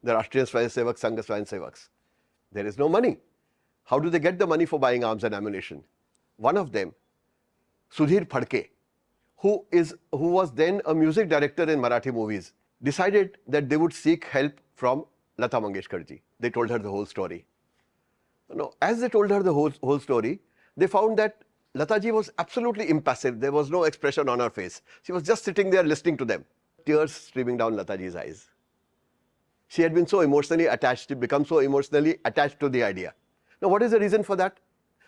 the Rashtriya Swayamsevak Sangh Swayamsevaks. There is no money. How do they get the money for buying arms and ammunition? One of them, Sudhir Phadke, who was then a music director in Marathi movies, decided that they would seek help from Lata Mangeshkar ji. They told her the whole story. As they told her the whole story, they found that Lata ji was absolutely impassive. There was no expression on her face. She was just sitting there listening to them. Tears streaming down Lata ji's eyes. She had been so emotionally attached, she become so emotionally attached to the idea. Now, what is the reason for that?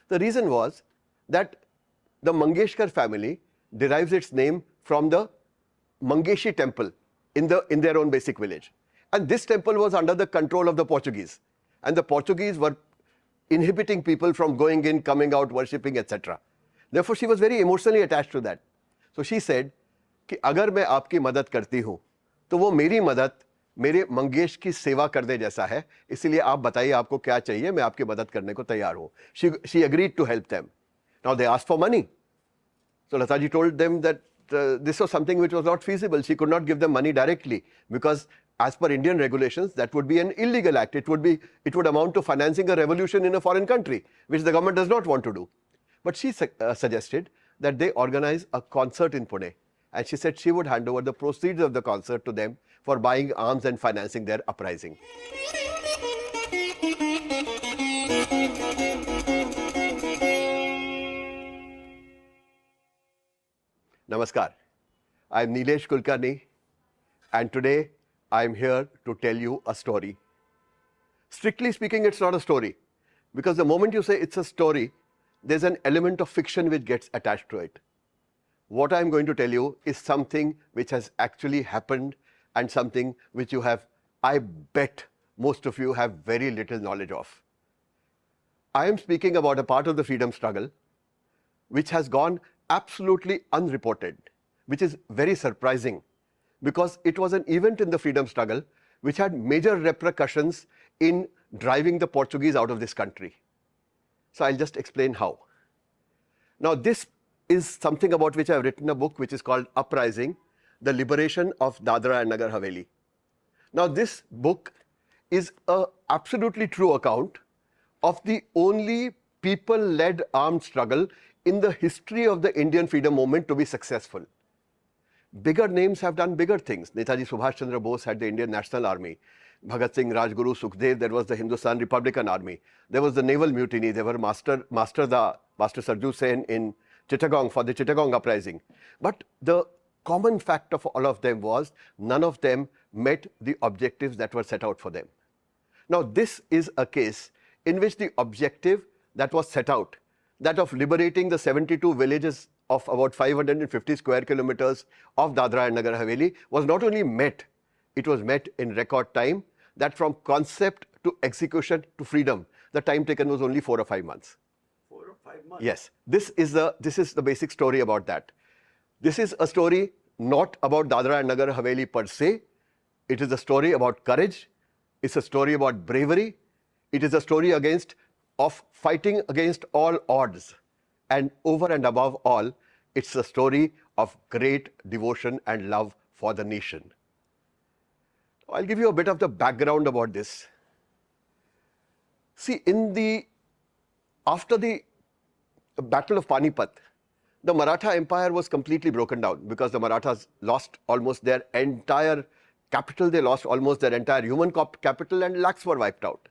The reason was that the Mangeshkar family derives its name from the Mangeshi temple in their own basic village. And this temple was under the control of the Portuguese. And the Portuguese were inhibiting people from going in, coming out, worshipping, etc. Therefore, she was very emotionally attached to that. So she said, कि अगर मैं आपकी मदद करती हूँ, तो वो मेरी मदद मेरे मंगेश की सेवा करने जैसा है, इसलिए आप बताइए आपको क्या चाहिए, मैं आपकी मदद करने को तैयार हूँ. She agreed to help them. Now they asked for money. So Lata ji told them that this was something which was not feasible. She could not give them money directly because as per Indian regulations, that would be an illegal act. It would amount to financing a revolution in a foreign country, which the government does not want to do. But she suggested that they organize a concert in Pune. And she said she would hand over the proceeds of the concert to them for buying arms and financing their uprising. Namaskar. I am Nilesh Kulkarni, and today I am here to tell you a story. Strictly speaking, it's not a story, because the moment you say it's a story, there's an element of fiction which gets attached to it. What I am going to tell you is something which has actually happened and something which you have, I bet most of you have very little knowledge of. I am speaking about a part of the freedom struggle which has gone absolutely unreported, which is very surprising because it was an event in the freedom struggle which had major repercussions in driving the Portuguese out of this country. So I'll just explain how. Now this is something about which I have written a book which is called Uprising, The Liberation of Dadra and Nagar Haveli. Now this book is an absolutely true account of the only people-led armed struggle in the history of the Indian freedom movement to be successful. Bigger names have done bigger things. Netaji Subhash Chandra Bose had the Indian National Army. Bhagat Singh, Rajguru, Sukhdev, there was the Hindustan Republican Army. There was the naval mutiny. There were Master Sarju Sen in Chittagong for the Chittagong uprising. But the common fact of all of them was none of them met the objectives that were set out for them. Now this is a case in which the objective that was set out, that of liberating the 72 villages of about 550 square kilometers of Dadra and Nagar Haveli, was not only met, it was met in record time, that from concept to execution to freedom, the time taken was only 4 or 5 months. 4 or 5 months? Yes, this is the basic story about that. This is a story not about Dadra and Nagar Haveli per se. It is a story about courage. It's a story about bravery. It is a story of fighting against all odds. And over and above all, it's a story of great devotion and love for the nation. I'll give you a bit of the background about this. See, after the Battle of Panipat, the Maratha Empire was completely broken down because the Marathas lost almost their entire capital, they lost almost their entire human capital, and lakhs were wiped out.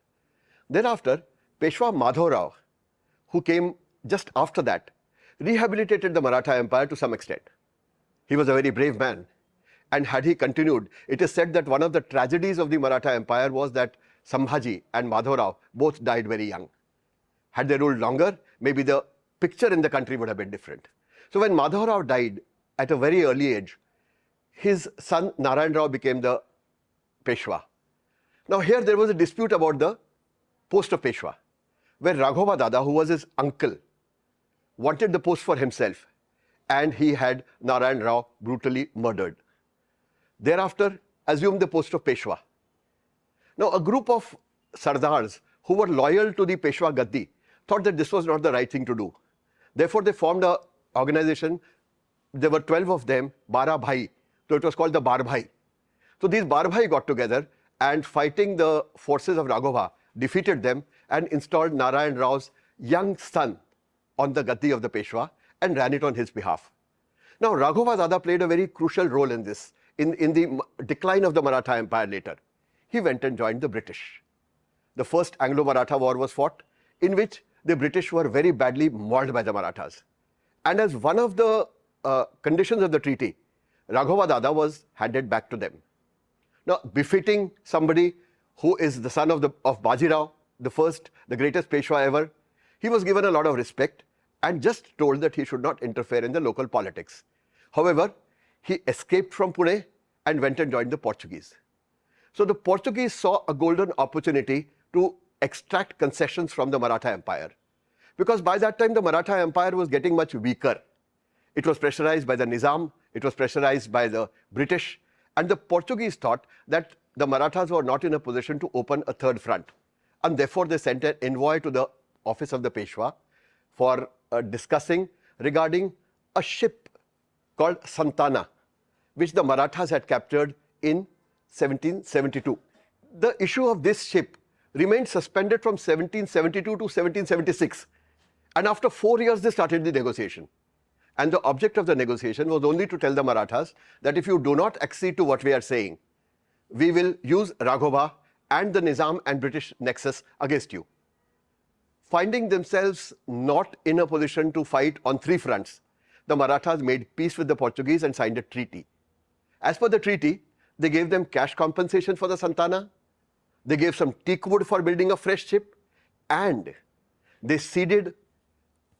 Thereafter, Peshwa Madhav Rao, who came just after that, rehabilitated the Maratha Empire to some extent. He was a very brave man, and had he continued, it is said that one of the tragedies of the Maratha Empire was that Sambhaji and Madhav Rao both died very young. Had they ruled longer, maybe the picture in the country would have been different. So when Madhav Rao died at a very early age, his son Narayan Rao became the Peshwa. Now here there was a dispute about the post of Peshwa, where Raghova Dada, who was his uncle, wanted the post for himself, and he had Narayan Rao brutally murdered. Thereafter, assumed the post of Peshwa. Now a group of Sardars who were loyal to the Peshwa Gaddi thought that this was not the right thing to do. Therefore they formed an organization. There were 12 of them, Bara Bhai. So it was called the Bar Bhai. So these Bar Bhai got together and fighting the forces of Raghova, defeated them and installed Narayan Rao's young son on the gaddi of the Peshwa and ran it on his behalf. Now, Raghova Dada played a very crucial role in this, in the decline of the Maratha Empire later. He went and joined the British. The first Anglo-Maratha war was fought, in which the British were very badly mauled by the Marathas. And as one of the conditions of the treaty, Raghova Dada was handed back to them. Now, befitting somebody who is the son of Baji Rao, the greatest Peshwa ever, he was given a lot of respect and just told that he should not interfere in the local politics. However, he escaped from Pune and went and joined the Portuguese. So the Portuguese saw a golden opportunity to extract concessions from the Maratha Empire. Because by that time, the Maratha Empire was getting much weaker. It was pressurized by the Nizam, it was pressurized by the British, and the Portuguese thought that the Marathas were not in a position to open a third front. And therefore, they sent an envoy to the office of the Peshwa for discussing regarding a ship called Santana, which the Marathas had captured in 1772. The issue of this ship remained suspended from 1772 to 1776. And after 4 years, they started the negotiation. And the object of the negotiation was only to tell the Marathas that if you do not accede to what we are saying, we will use Raghova and the Nizam and British nexus against you. Finding themselves not in a position to fight on three fronts, the Marathas made peace with the Portuguese and signed a treaty. As per the treaty, they gave them cash compensation for the Santana, they gave some teak wood for building a fresh ship, and they ceded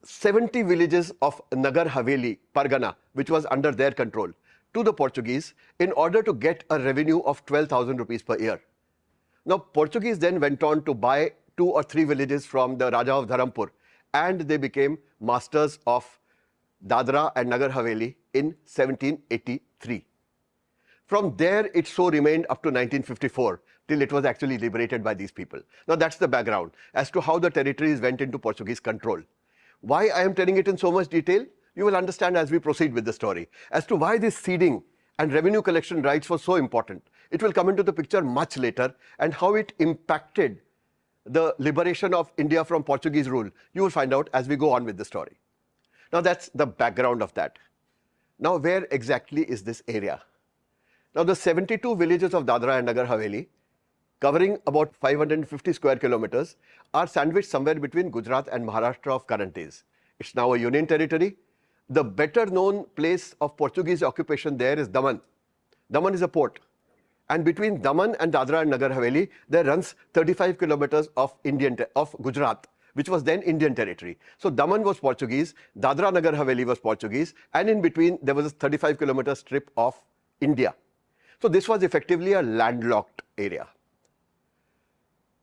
70 villages of Nagar Haveli, Pargana, which was under their control, to the Portuguese in order to get a revenue of 12,000 rupees per year. Now, Portuguese then went on to buy 2 or 3 villages from the Raja of Dharampur, and they became masters of Dadra and Nagar Haveli in 1783. From there, it so remained up to 1954, till it was actually liberated by these people. Now, that's the background as to how the territories went into Portuguese control. Why I am telling it in so much detail, you will understand as we proceed with the story. As to why this ceding and revenue collection rights were so important, it will come into the picture much later, and how it impacted the liberation of India from Portuguese rule, you will find out as we go on with the story. Now, that's the background of that. Now, where exactly is this area? Now, the 72 villages of Dadra and Nagar Haveli, covering about 550 square kilometers, are sandwiched somewhere between Gujarat and Maharashtra of current days. It's now a union territory. The better known place of Portuguese occupation there is Daman. Daman is a port. And between Daman and Dadra and Nagar Haveli, there runs 35 kilometers of Gujarat, which was then Indian territory. So Daman was Portuguese, Dadra Nagar Haveli was Portuguese, and in between there was a 35-kilometer strip of India. So this was effectively a landlocked area.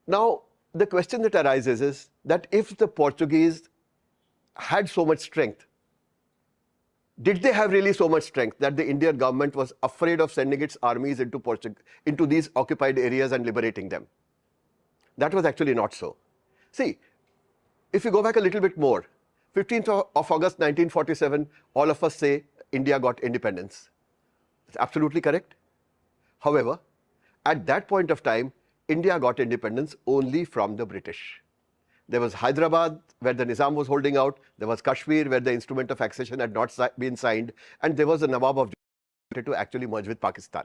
Now, the question that arises is that if the Portuguese had so much strength, did they have really so much strength that the Indian government was afraid of sending its armies into these occupied areas and liberating them? That was actually not so. See, if you go back a little bit more, 15th of August 1947, all of us say India got independence. It's absolutely correct. However, at that point of time, India got independence only from the British. There was Hyderabad, where the Nizam was holding out. There was Kashmir, where the instrument of accession had not been signed. And there was the Nawab of Junagadh to actually merge with Pakistan.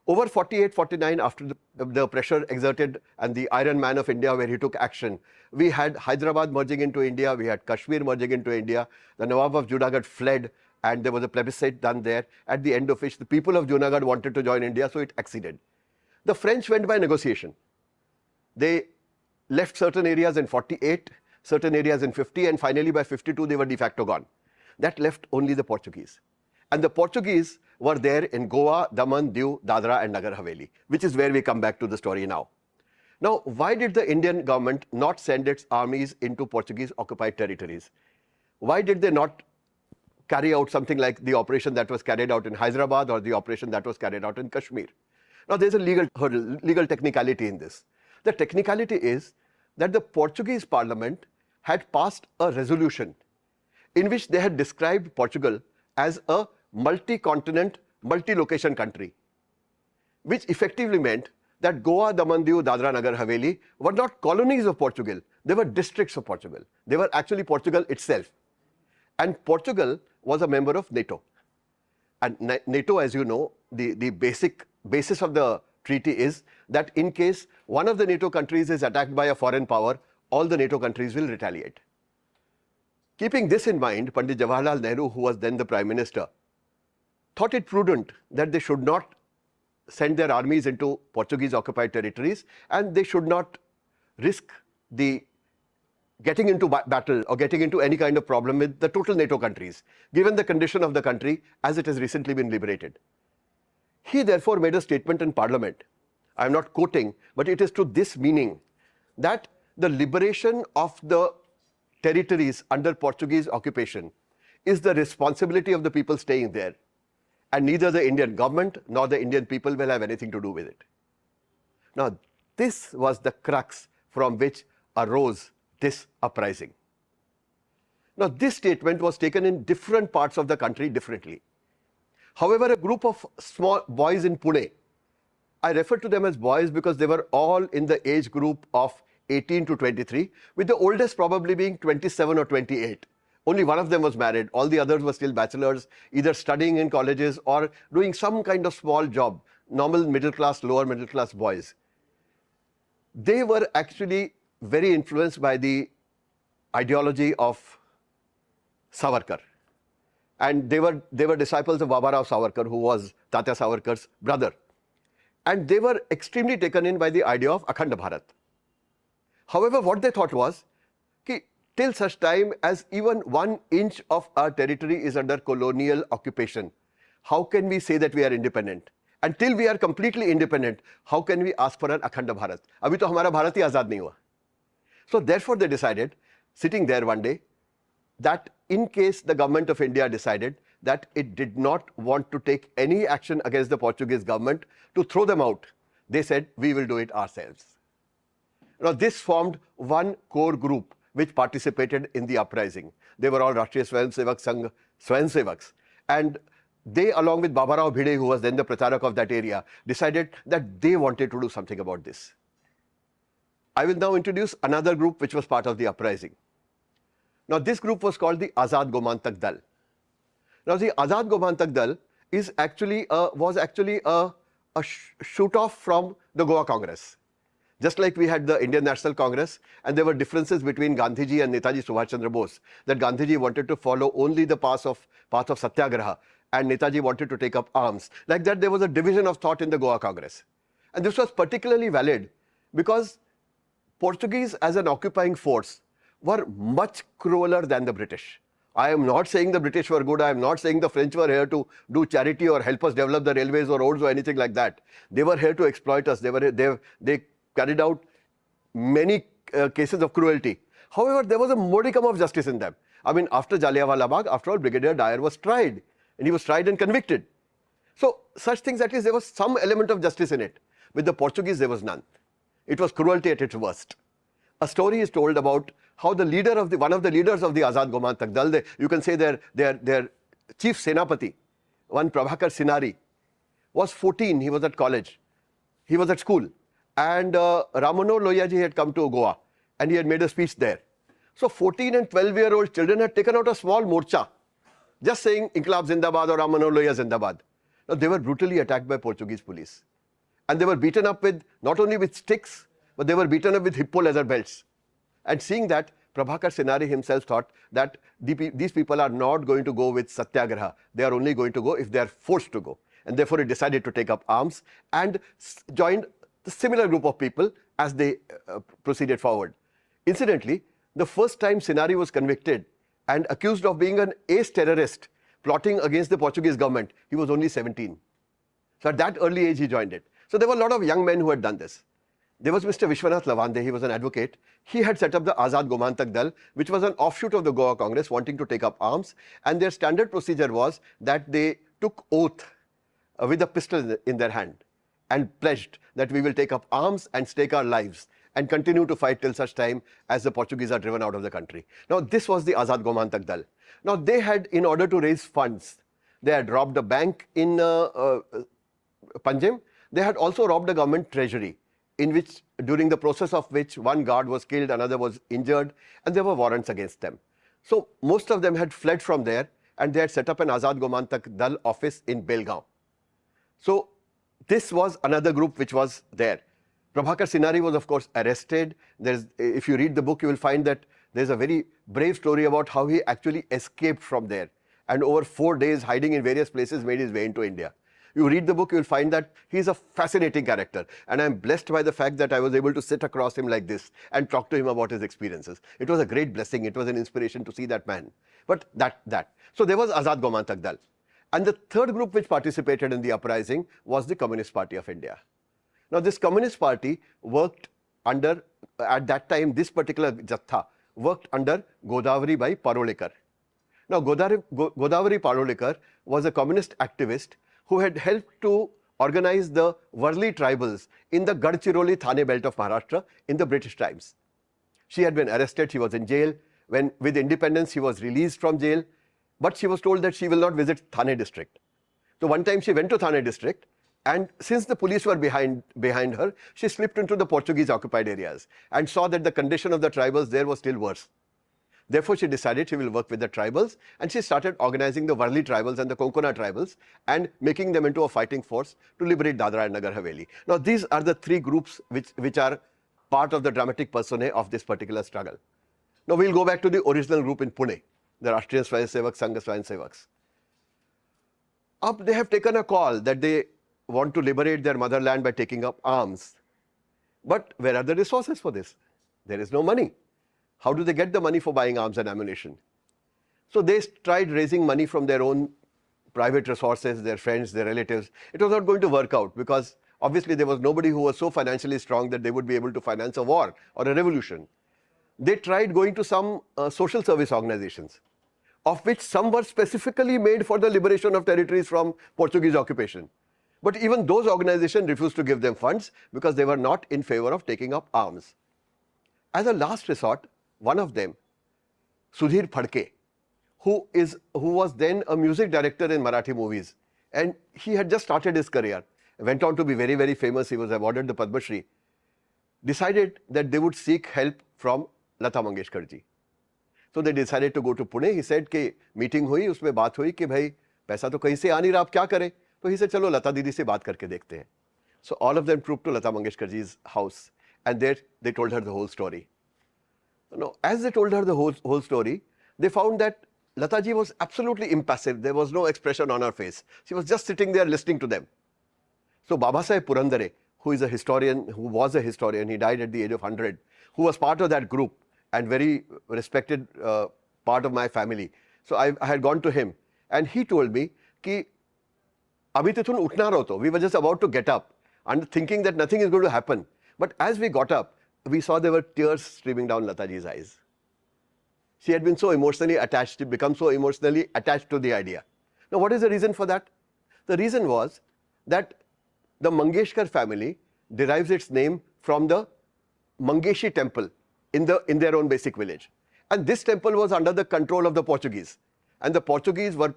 Over 48-49, after the pressure exerted and the Iron Man of India, where he took action, we had Hyderabad merging into India, we had Kashmir merging into India. The Nawab of Junagadh fled, and there was a plebiscite done there, at the end of which the people of Junagadh wanted to join India, so it acceded. The French went by negotiation. They left certain areas in 48, certain areas in 50, and finally by 52 they were de facto gone. That left only the Portuguese. And the Portuguese were there in Goa, Daman, Diu, Dadra and Nagar Haveli, which is where we come back to the story now. Now, why did the Indian government not send its armies into Portuguese occupied territories? Why did they not carry out something like the operation that was carried out in Hyderabad or the operation that was carried out in Kashmir? Now, there's a legal hurdle, legal technicality in this. The technicality is that the Portuguese Parliament had passed a resolution in which they had described Portugal as a multi-continent, multi-location country, which effectively meant that Goa, Daman, Diu, Dadra, Nagar Haveli were not colonies of Portugal. They were districts of Portugal. They were actually Portugal itself. And Portugal was a member of NATO. And NATO, as you know, the basis of the treaty is that in case one of the NATO countries is attacked by a foreign power, all the NATO countries will retaliate. Keeping this in mind, Pandit Jawaharlal Nehru, who was then the Prime Minister, thought it prudent that they should not send their armies into Portuguese occupied territories and they should not risk getting into battle or getting into any kind of problem with the total NATO countries, given the condition of the country as it has recently been liberated. He therefore made a statement in Parliament. I am not quoting, but it is to this meaning that the liberation of the territories under Portuguese occupation is the responsibility of the people staying there. And neither the Indian government nor the Indian people will have anything to do with it. Now, this was the crux from which arose this uprising. Now, this statement was taken in different parts of the country differently. However, a group of small boys in Pune, I refer to them as boys because they were all in the age group of 18 to 23, with the oldest probably being 27 or 28. Only one of them was married. All the others were still bachelors, either studying in colleges or doing some kind of small job, normal middle class, lower middle class boys. They were actually very influenced by the ideology of Savarkar. And they were disciples of Babarao Savarkar, who was Tatya Savarkar's brother. And they were extremely taken in by the idea of Akhand Bharat. However, what they thought was, till such time as even 1 inch of our territory is under colonial occupation, how can we say that we are independent? Until we are completely independent, how can we ask for an Akhand Bharat? Abhi to hamara Bharat hi azad nahi hua. So therefore they decided, sitting there one day, that in case the government of India decided that it did not want to take any action against the Portuguese government to throw them out, they said, we will do it ourselves. Now this formed one core group which participated in the uprising. They were all Rashtriya Swayamsevak Sangh Swayamsevaks. And they, along with Babarao Bhide, who was then the Pracharak of that area, decided that they wanted to do something about this. I will now introduce another group which was part of the uprising. Now this group was called the Azad Gomantak Dal. Now the Azad Gomantak Dal was actually a shoot-off from the Goa Congress. Just like we had the Indian National Congress, and there were differences between Gandhiji and Netaji Subhash Chandra Bose, that Gandhiji wanted to follow only the path of Satyagraha, and Netaji wanted to take up arms. Like that, there was a division of thought in the Goa Congress. And this was particularly valid because Portuguese as an occupying force were much crueler than the British. I am not saying the British were good. I am not saying the French were here to do charity or help us develop the railways or roads or anything like that. They were here to exploit us. They carried out many cases of cruelty. However, there was a modicum of justice in them. I mean, after Jallianwala Bagh, after all, Brigadier Dyer was tried. And he was tried and convicted. So, such things, at least there was some element of justice in it. With the Portuguese, there was none. It was cruelty at its worst. A story is told about how one of the leaders of the Azad Gomantak Dal, you can say their chief Senapati, one Prabhakar Sinari, was 14. He was at college. He was at school. And Ramano Loyaji had come to Goa and he had made a speech there. So 14 and 12-year-old children had taken out a small morcha, just saying Inqilab Zindabad or Ramano Loya Zindabad. Now they were brutally attacked by Portuguese police. And they were beaten up not only with sticks, but they were beaten up with hippo leather belts. And seeing that, Prabhakar Sinari himself thought that these people are not going to go with Satyagraha. They are only going to go if they are forced to go. And therefore he decided to take up arms and joined the similar group of people as they proceeded forward. Incidentally, the first time Sinari was convicted and accused of being an ace terrorist plotting against the Portuguese government, he was only 17. So at that early age, he joined it. So there were a lot of young men who had done this. There was Mr. Vishwanath Lavande, he was an advocate. He had set up the Azad Gomantak Dal, which was an offshoot of the Goa Congress wanting to take up arms. And their standard procedure was that they took oath with a pistol in their hand and pledged that we will take up arms and stake our lives and continue to fight till such time as the Portuguese are driven out of the country. Now, this was the Azad Gomantak Dal. Now, they had, in order to raise funds, they had robbed a bank in Panjim. They had also robbed a government treasury, in which, during the process of which, one guard was killed, another was injured, and there were warrants against them. So most of them had fled from there, and they had set up an Azad Gomantak Dal office in Belgaum. So this was another group which was there. Prabhakar Sinari was, of course, arrested. If you read the book, you will find that there's a very brave story about how he actually escaped from there, and over 4 days, hiding in various places, made his way into India. You read the book, you will find that he's a fascinating character, and I'm blessed by the fact that I was able to sit across him like this and talk to him about his experiences. It was a great blessing. It was an inspiration to see that man. But so there was Azad Gomantak Dal. And the third group which participated in the uprising was the Communist Party of India. Now, this Communist Party worked under, at that time, this particular Jatha worked under Godavari Bai Parolekar. Now, Godavari Parolekar was a communist activist who had helped to organize the Warli tribals in the Gadchiroli Thane belt of Maharashtra in the British times. She had been arrested, she was in jail. When, with independence, she was released from jail, but she was told that she will not visit Thane district. So one time she went to Thane district, and since the police were behind her, she slipped into the Portuguese occupied areas and saw that the condition of the tribals there was still worse. Therefore, she decided she will work with the tribals, and she started organizing the Warli tribals and the Konkona tribals and making them into a fighting force to liberate Dadra and Nagar Haveli. Now, these are the three groups which are part of the dramatic personae of this particular struggle. Now, we'll go back to the original group in Pune, the Rashtriya Swayamsevak Sangh Swayamsevaks. They have taken a call that they want to liberate their motherland by taking up arms. But where are the resources for this? There is no money. How do they get the money for buying arms and ammunition? So they tried raising money from their own private resources, their friends, their relatives. It was not going to work out because obviously there was nobody who was so financially strong that they would be able to finance a war or a revolution. They tried going to some social service organizations, of which some were specifically made for the liberation of territories from Portuguese occupation. But even those organizations refused to give them funds because they were not in favor of taking up arms. As a last resort, one of them, Sudhir Phadke, who was then a music director in Marathi movies, and he had just started his career, went on to be very, very famous. He was awarded the Padma Shri, decided that they would seek help from Lata Mangeshkar ji. So they decided to go to Pune. He said कि meeting हुई, उसमें बात हुई कि भाई पैसा तो कहीं से आ नहीं रहा, आप क्या करें? तो he said चलो लता दीदी से बात करके देखते हैं. So all of them trooped to Lata Mangeshkar ji's house, and there they told her the whole story. Now, as they told her the whole story, they found that Lata ji was absolutely impassive. There was no expression on her face. She was just sitting there listening to them. So Babasaheb Purandare, who was a historian, he died at the age of 100, who was part of that group and very respected part of my family. So I had gone to him, and he told me कि अभी तो तुम उठना रहो तो. We were just about to get up and thinking that nothing is going to happen. But as we got up, we saw there were tears streaming down Lataji's eyes. She had been so emotionally attached, become so emotionally attached to the idea. Now, what is the reason for that? The reason was that the Mangeshkar family derives its name from the Mangeshi temple in their own basic village. And this temple was under the control of the Portuguese. And the Portuguese were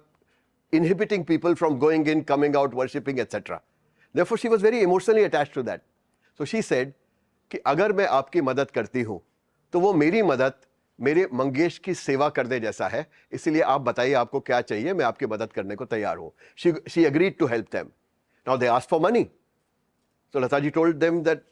inhibiting people from going in, coming out, worshipping, etc. Therefore, she was very emotionally attached to that. So she said, कि अगर मैं आपकी मदद करती हूँ तो वो मेरी मदद मेरे मंगेश की सेवा करने जैसा है, इसलिए आप बताइए आपको क्या चाहिए, मैं आपकी मदद करने को तैयार हूँ. She agreed to help them. Now they asked for money. So Lataji told them that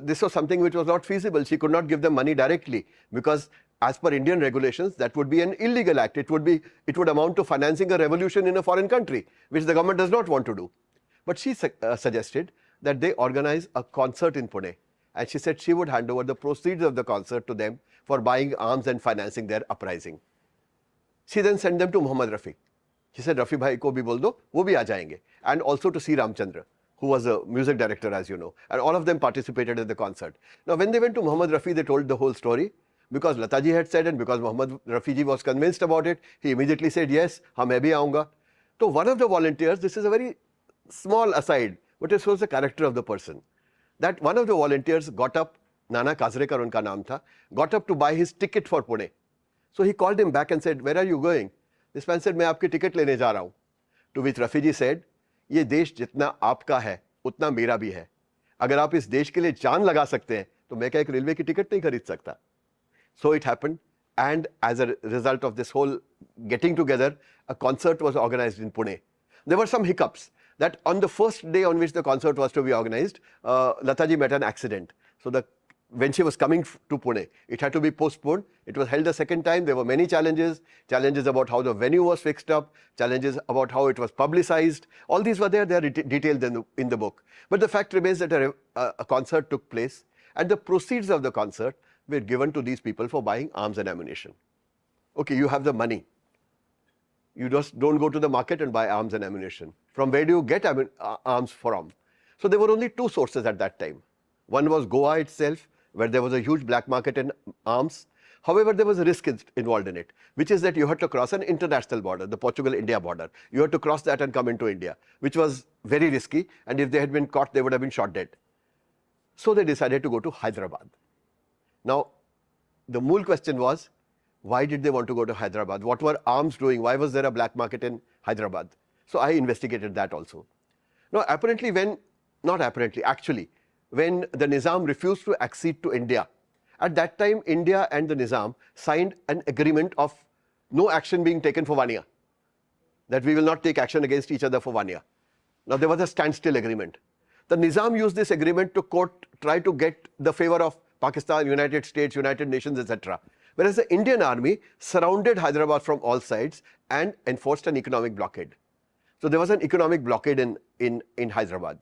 this was something which was not feasible. She could not give them money directly because as per Indian regulations, that would be an illegal act. It would amount to financing a revolution in a foreign country, which the government does not want to do. But she suggested that they organize a concert in Pune. And she said she would hand over the proceeds of the concert to them for buying arms and financing their uprising. She then sent them to Muhammad Rafi. She said, Rafi bhai ko bhi bol do, wo bhi aa jayenge. And also to C. Ramchandra, who was a music director, as you know. And all of them participated in the concert. Now, when they went to Muhammad Rafi, they told the whole story. Because Lataji had said and because Muhammad Rafi ji was convinced about it, he immediately said, yes, मैं भी आऊँगा. So one of the volunteers, this is a very small aside, but it shows the character of the person. That one of the volunteers got up, Nana Kazrekar unka naam tha, got up to buy his ticket for Pune. So he called him back and said, where are you going? This man said, मैं आपकी ticket लेने जा रहा हूँ. To which Rafi ji said, ये देश जितना आपका है, उतना मेरा भी है. अगर आप इस देश के लिए जान लगा सकते हैं तो मैं क्या एक रेलवे की टिकट नहीं खरीद सकता. So it happened, and as a result of this whole getting together, a concert was organized in Pune. There were some hiccups that on the first day on which the concert was to be organized, Lataji met an accident. So when she was coming to Pune, it had to be postponed. It was held a second time. There were many challenges about how the venue was fixed up, challenges about how it was publicized. All these were there. They are detailed in the book. But the fact remains that a concert took place, and the proceeds of the concert were given to these people for buying arms and ammunition. Okay, you have the money. You just don't go to the market and buy arms and ammunition. From where do you get arms from? So there were only two sources at that time. One was Goa itself, where there was a huge black market in arms. However, there was a risk involved in it, which is that you had to cross an international border, the Portugal-India border. You had to cross that and come into India, which was very risky. And if they had been caught, they would have been shot dead. So they decided to go to Hyderabad. Now, the mool question was, why did they want to go to Hyderabad? What were arms doing? Why was there a black market in Hyderabad? So I investigated that also. Now, actually, when the Nizam refused to accede to India, at that time, India and the Nizam signed an agreement of no action being taken for 1 year, that we will not take action against each other for 1 year. Now, there was a standstill agreement. The Nizam used this agreement to try to get the favor of Pakistan, United States, United Nations, etc. Whereas the Indian army surrounded Hyderabad from all sides and enforced an economic blockade. So there was an economic blockade in Hyderabad.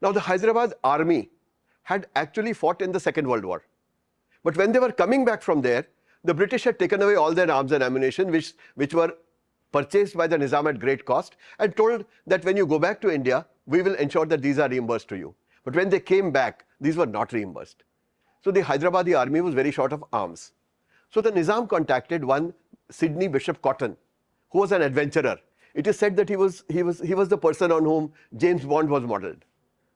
Now the Hyderabad army had actually fought in the Second World War. But when they were coming back from there, the British had taken away all their arms and ammunition, which were purchased by the Nizam at great cost, and told that when you go back to India, we will ensure that these are reimbursed to you. But when they came back, these were not reimbursed. So the Hyderabadi army was very short of arms. So the Nizam contacted one Sidney Bishop Cotton, who was an adventurer. It is said that he was the person on whom James Bond was modeled.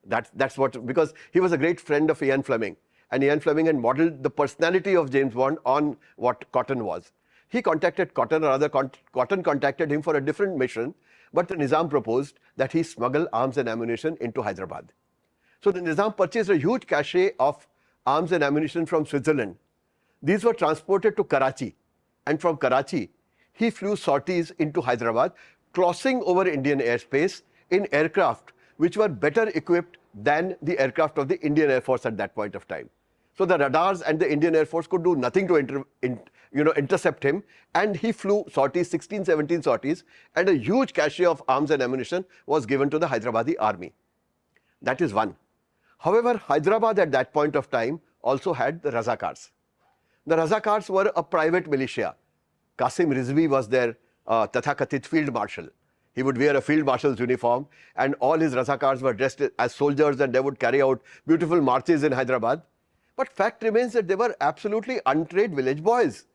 That's what, because he was a great friend of Ian Fleming, and Ian Fleming had modeled the personality of James Bond on what Cotton was. He contacted Cotton, or rather Cotton contacted him for a different mission, but the Nizam proposed that he smuggle arms and ammunition into Hyderabad. So the Nizam purchased a huge cache of arms and ammunition from Switzerland. These were transported to Karachi, and from Karachi, he flew sorties into Hyderabad, crossing over Indian airspace in aircraft which were better equipped than the aircraft of the Indian Air Force at that point of time. So the radars and the Indian Air Force could do nothing to intercept him, and he flew sorties, 16, 17 sorties, and a huge cache of arms and ammunition was given to the Hyderabadi army. That is one. However, Hyderabad at that point of time also had the Razakars. The Razakars were a private militia. Qasim Rizvi was their Tathakathit field marshal. He would wear a field marshal's uniform, and all his Razakars were dressed as soldiers, and they would carry out beautiful marches in Hyderabad. But fact remains that they were absolutely untrained village boys.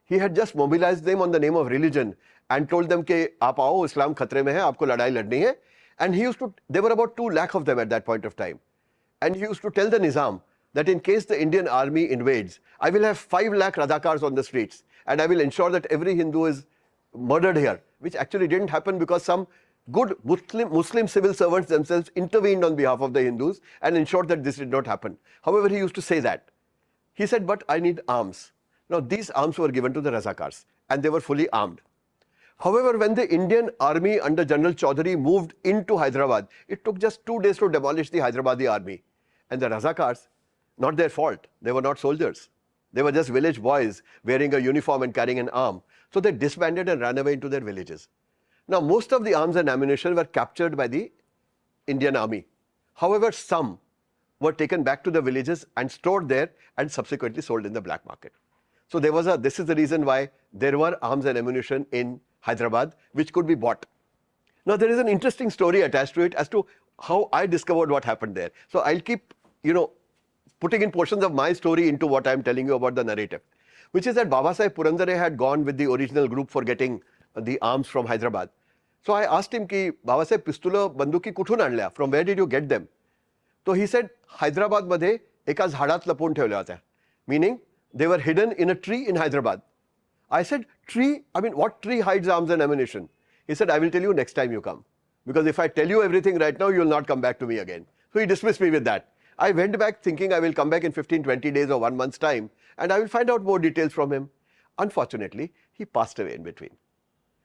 He had just mobilized them on the name of religion and told them कि आप आओ, Islam खतरे में है, आपको लड़ाई लड़नी है. And there were about 2 lakh of them at that point of time. And he used to tell the Nizam that in case the Indian army invades, I will have 5 lakh Razakars on the streets, and I will ensure that every Hindu is murdered here, which actually didn't happen because some good Muslim civil servants themselves intervened on behalf of the Hindus and ensured that this did not happen. However, he used to say that. He said, but I need arms. Now, these arms were given to the Razakars, and they were fully armed. However, when the Indian army under General Chaudhary moved into Hyderabad, it took just 2 days to demolish the Hyderabadi army. And the Razakars, not their fault, they were not soldiers. They were just village boys wearing a uniform and carrying an arm. So they disbanded and ran away into their villages. Now, most of the arms and ammunition were captured by the Indian army. However, some were taken back to the villages and stored there and subsequently sold in the black market. So this is the reason why there were arms and ammunition in Hyderabad which could be bought. Now, there is an interesting story attached to it as to how I discovered what happened there. So I'll keep, putting in portions of my story into what I'm telling you about the narrative, which is that Babasaheb Purandare had gone with the original group for getting the arms from Hyderabad. So I asked him ki Babasaheb pistola banduki kuthun आणल्या? From where did you get them? So he said Hyderabad मध्ये एका झाडात लपवून ठेवल्या होत्या, meaning they were hidden in a tree in Hyderabad. I said, tree? I mean, what tree hides arms and ammunition? He said, I will tell you next time you come, because if I tell you everything right now, you will not come back to me again. So he dismissed me with that. I went back thinking I will come back in 15, 20 days or 1 month's time and I will find out more details from him. Unfortunately, he passed away in between.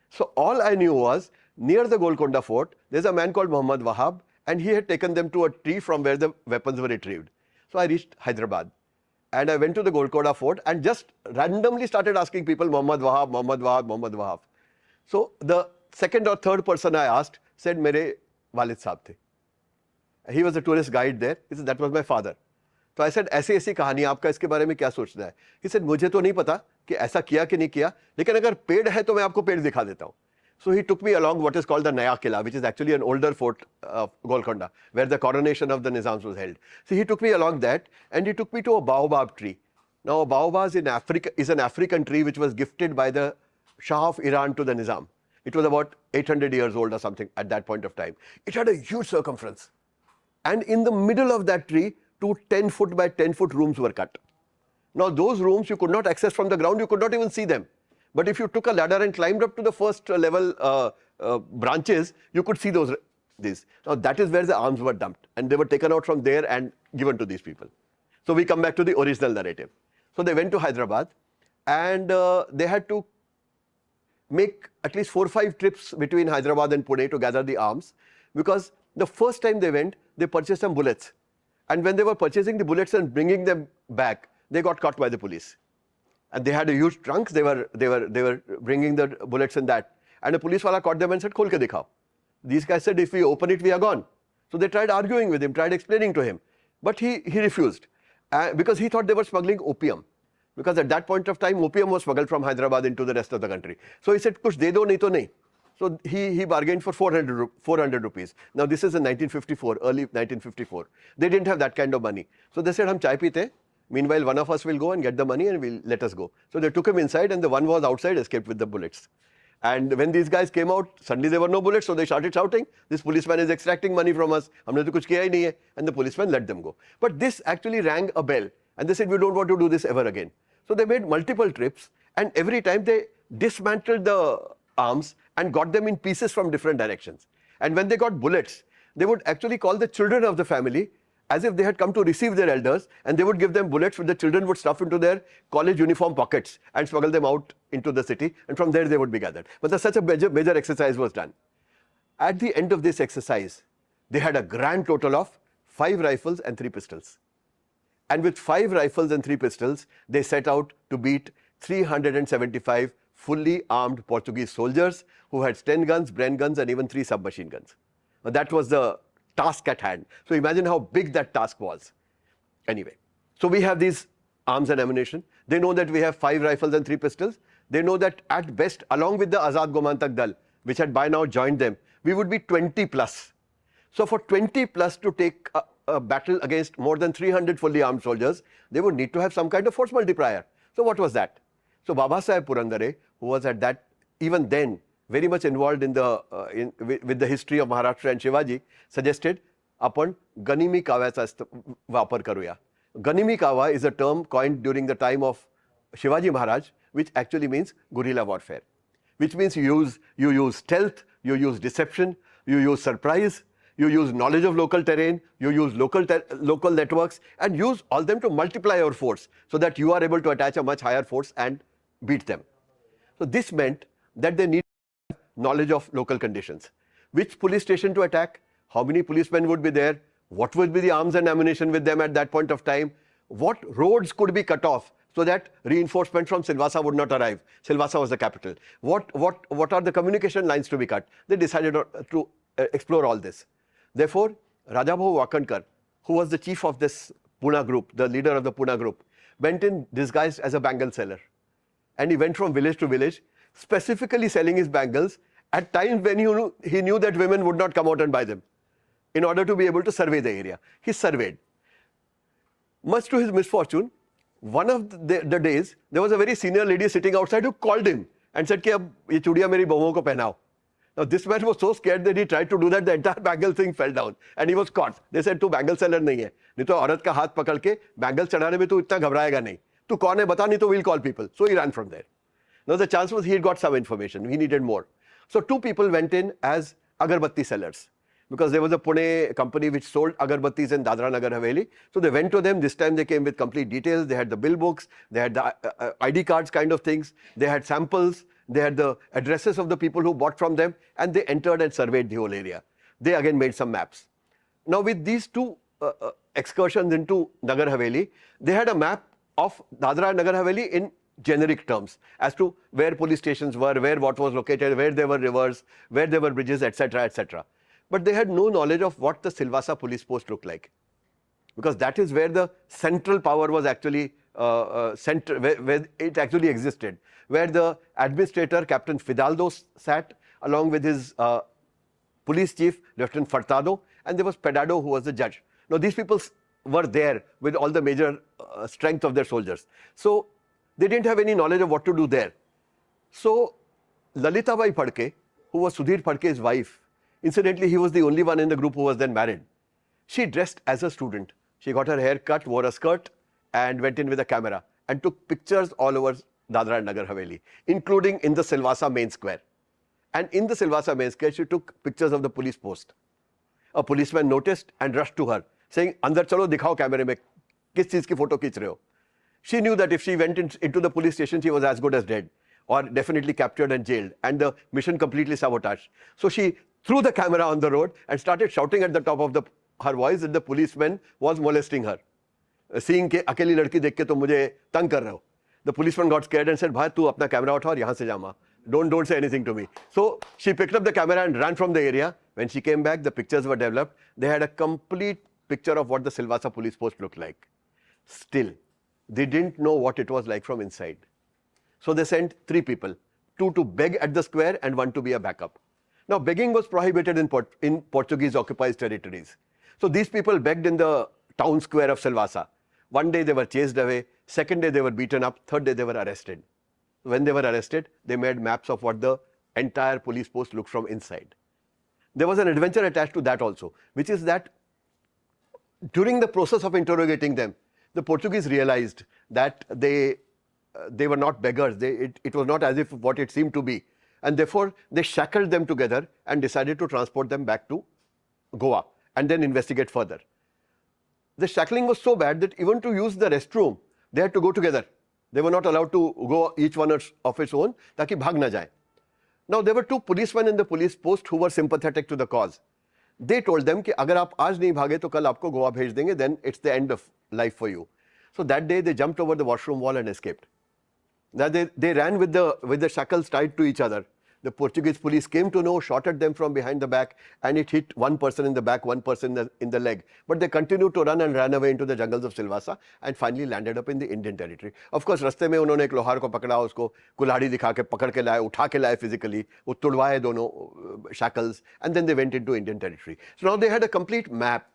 So all I knew was near the Golconda Fort, there's a man called Muhammad Wahab, and he had taken them to a tree from where the weapons were retrieved. So I reached Hyderabad and I went to the Golconda Fort and just randomly started asking people, Muhammad Wahab, Muhammad Wahab, Muhammad Wahab. So the second or third person I asked said, Mere Walid Sahab the. He was a tourist guide there. He said, that was my father. So I said, ऐसी ऐसी कहानी आपका इसके बारे में क्या सोचना है? He said, मुझे तो नहीं पता कि ऐसा किया कि नहीं किया, लेकिन अगर पेड़ है तो मैं आपको पेड़ दिखा देता हूँ. So he took me along what is called the Naya Killa, which is actually an older fort of Golconda, where the coronation of the Nizams was held. So he took me along that and he took me to a baobab tree. Now a baobab in Africa is an African tree which was gifted by the Shah of Iran to the Nizam. It was about 800 years old or something at that point of time. It had a huge circumference. And in the middle of that tree, 2 10-foot by 10-foot rooms were cut. Now those rooms you could not access from the ground, you could not even see them. But if you took a ladder and climbed up to the first level branches, you could see these. Now that is where the arms were dumped and they were taken out from there and given to these people. So we come back to the original narrative. So they went to Hyderabad and they had to make at least 4 or 5 trips between Hyderabad and Pune to gather the arms, because the first time they went, they purchased some bullets. And when they were purchasing the bullets and bringing them back, they got caught by the police. And they had a huge trunk. They were bringing the bullets in that. And a police wala caught them and said, "Khol ke dikhao." These guys said, "If we open it, we are gone." So they tried arguing with him, tried explaining to him. But he refused because he thought they were smuggling opium. Because at that point of time, opium was smuggled from Hyderabad into the rest of the country. So he said, "Kuch de do, nahi to nahi." So he bargained for 400 rupees. Now this is in 1954, early 1954. They didn't have that kind of money. So they said, "Hum chai peete. Meanwhile, one of us will go and get the money and will let us go." So they took him inside and the one was outside escaped with the bullets. And when these guys came out, suddenly there were no bullets, so they started shouting, "This policeman is extracting money from us. Humne to kuch kiya hi nahi hai." And the policeman let them go. But this actually rang a bell and they said, "We don't want to do this ever again." So they made multiple trips and every time they dismantled the arms and got them in pieces from different directions. And when they got bullets, they would actually call the children of the family as if they had come to receive their elders, and they would give them bullets which the children would stuff into their college uniform pockets and smuggle them out into the city, and from there they would be gathered. But such a major exercise was done. At the end of this exercise, they had a grand total of 5 rifles and 3 pistols. And with 5 rifles and 3 pistols, they set out to beat 375 fully armed Portuguese soldiers who had 10 guns, Bren guns, and even 3 submachine guns. Now, that was the task at hand. So imagine how big that task was. Anyway, so we have these arms and ammunition. They know that we have 5 rifles and 3 pistols. They know that at best, along with the Azad Gomantak Dal, which had by now joined them, we would be 20 plus. So for 20 plus to take a battle against more than 300 fully armed soldiers, they would need to have some kind of force multiplier. So what was that? So Baba Saheb Purandare, who was at that, even then, very much involved in with the history of Maharashtra and Shivaji, suggested, "Apan Ganimi Kawacha vapar karuya." Ganimi Kawa is a term coined during the time of Shivaji Maharaj, which actually means guerrilla warfare, which means you use stealth, you use deception, you use surprise, you use knowledge of local terrain, you use local networks, and use all them to multiply your force so that you are able to attach a much higher force and beat them. So this meant that they need knowledge of local conditions. Which police station to attack, how many policemen would be there, what would be the arms and ammunition with them at that point of time, what roads could be cut off so that reinforcement from Silvassa would not arrive. Silvassa was the capital. What are the communication lines to be cut? They decided to explore all this. Therefore, Rajabhau Wakankar, who was the chief of this Pune group, the leader of the Pune group, went in disguised as a bangle seller. And he went from village to village, specifically selling his bangles at times when he knew that women would not come out and buy them, in order to be able to survey the area. He surveyed. Much to his misfortune, one of the days, there was a very senior lady sitting outside who called him and said, "Ki ab ye chudiya meri bahuon ko pehnao." Now this man was so scared that he tried to do that, the entire bangle thing fell down and he was caught. They said, "Tu bangle seller nahi hai. Nahi to औरत का हाथ पकड़ के bangle चढ़ाने में तू इतना घबराएगा नहीं. तू कौन है बता, नहीं तो we'll call people." So he ran from there. Now the chance was he had got some information. He needed more. So 2 people went in as agarbatti sellers. Because there was a Pune company which sold agarbattis in Dadra Nagar Haveli. So they went to them. This time they came with complete details. They had the bill books. They had the ID cards kind of things. They had samples. They had the addresses of the people who bought from them. And they entered and surveyed the whole area. They again made some maps. Now with these two excursions into Nagar Haveli, they had a map of Dadra and Nagar Haveli in generic terms as to where police stations were, where what was located, where there were rivers, where there were bridges, etc., etc. But they had no knowledge of what the Silvassa police post looked like, because that is where the central power was actually where it actually existed, where the administrator, Captain Fidaldo, sat along with his police chief, Lieutenant Furtado, and there was Pedado, who was the judge. Now these people were there with all the major strength of their soldiers. So they didn't have any knowledge of what to do there. So Lalitabai Phadke, who was Sudhir Phadke's wife, incidentally, he was the only one in the group who was then married. She dressed as a student. She got her hair cut, wore a skirt, and went in with a camera and took pictures all over Dadra and Nagar Haveli, including in the Silvassa main square. And in the Silvassa main square, she took pictures of the police post. A policeman noticed and rushed to her, saying, "Andar chalo, dikhao camera mein, kis cheez ki photo khich rahe ho?" She knew that if she went into the police station, she was as good as dead, or definitely captured and jailed, and the mission completely sabotaged. So she threw the camera on the road and started shouting at the top of her voice that the policeman was molesting her. Seeing ke akeli ladki dekh ke tum mujhe tang kar rahe ho. The policeman got scared and said, "Bhai, tu apna camera utha aur yahan se ja ma. Don't say anything to me." So she picked up the camera and ran from the area. When she came back, the pictures were developed. They had a complete picture of what the Silvassa police post looked like. Still, they didn't know what it was like from inside. So they sent 3 people, 2 to beg at the square and 1 to be a backup. Now begging was prohibited in Portuguese occupied territories. So these people begged in the town square of Silvassa. One day they were chased away, second day they were beaten up, third day they were arrested. When they were arrested, they made maps of what the entire police post looked from inside. There was an adventure attached to that also, which is that during the process of interrogating them, the Portuguese realized that they were not beggars. It was not as if what it seemed to be. And therefore, they shackled them together and decided to transport them back to Goa and then investigate further. The shackling was so bad that even to use the restroom, they had to go together. They were not allowed to go each one of its own, taki bhag na jaye. Now, there were 2 policemen in the police post who were sympathetic to the cause. They told them कि अगर आप आज नहीं भागे तो कल आपको गोवा भेज देंगे, then it's the end of life for you. So that day they jumped over the washroom wall and escaped. Now they ran with the shackles tied to each other. The Portuguese police came to know, shot at them from behind the back, and it hit one person in the back, one person in the leg. But they continued to run and ran away into the jungles of Silvassa and finally landed up in the Indian territory. Of course, रास्ते में उन्होंने एक लोहार को पकड़ा, उसको कुल्हाड़ी दिखा के पकड़ के लाए, उठा के लाए physically, वो तुड़वाए दोनों shackles, and then they went into Indian territory. So now they had a complete map,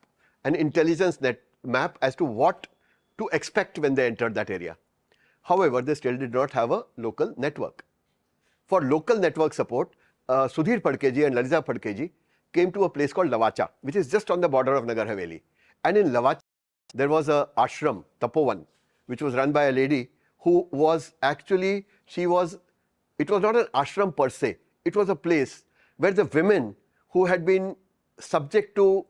an intelligence map as to what to expect when they entered that area. However, they still did not have a local network. For local network support, Sudhir Phadke and Lalita Phadke came to a place called Lavacha, which is just on the border of Nagar Haveli. And in Lavacha, there was a ashram, Tapovan, which was run by a lady who was actually, it was not an ashram per se. It was a place where the women who had been subject to,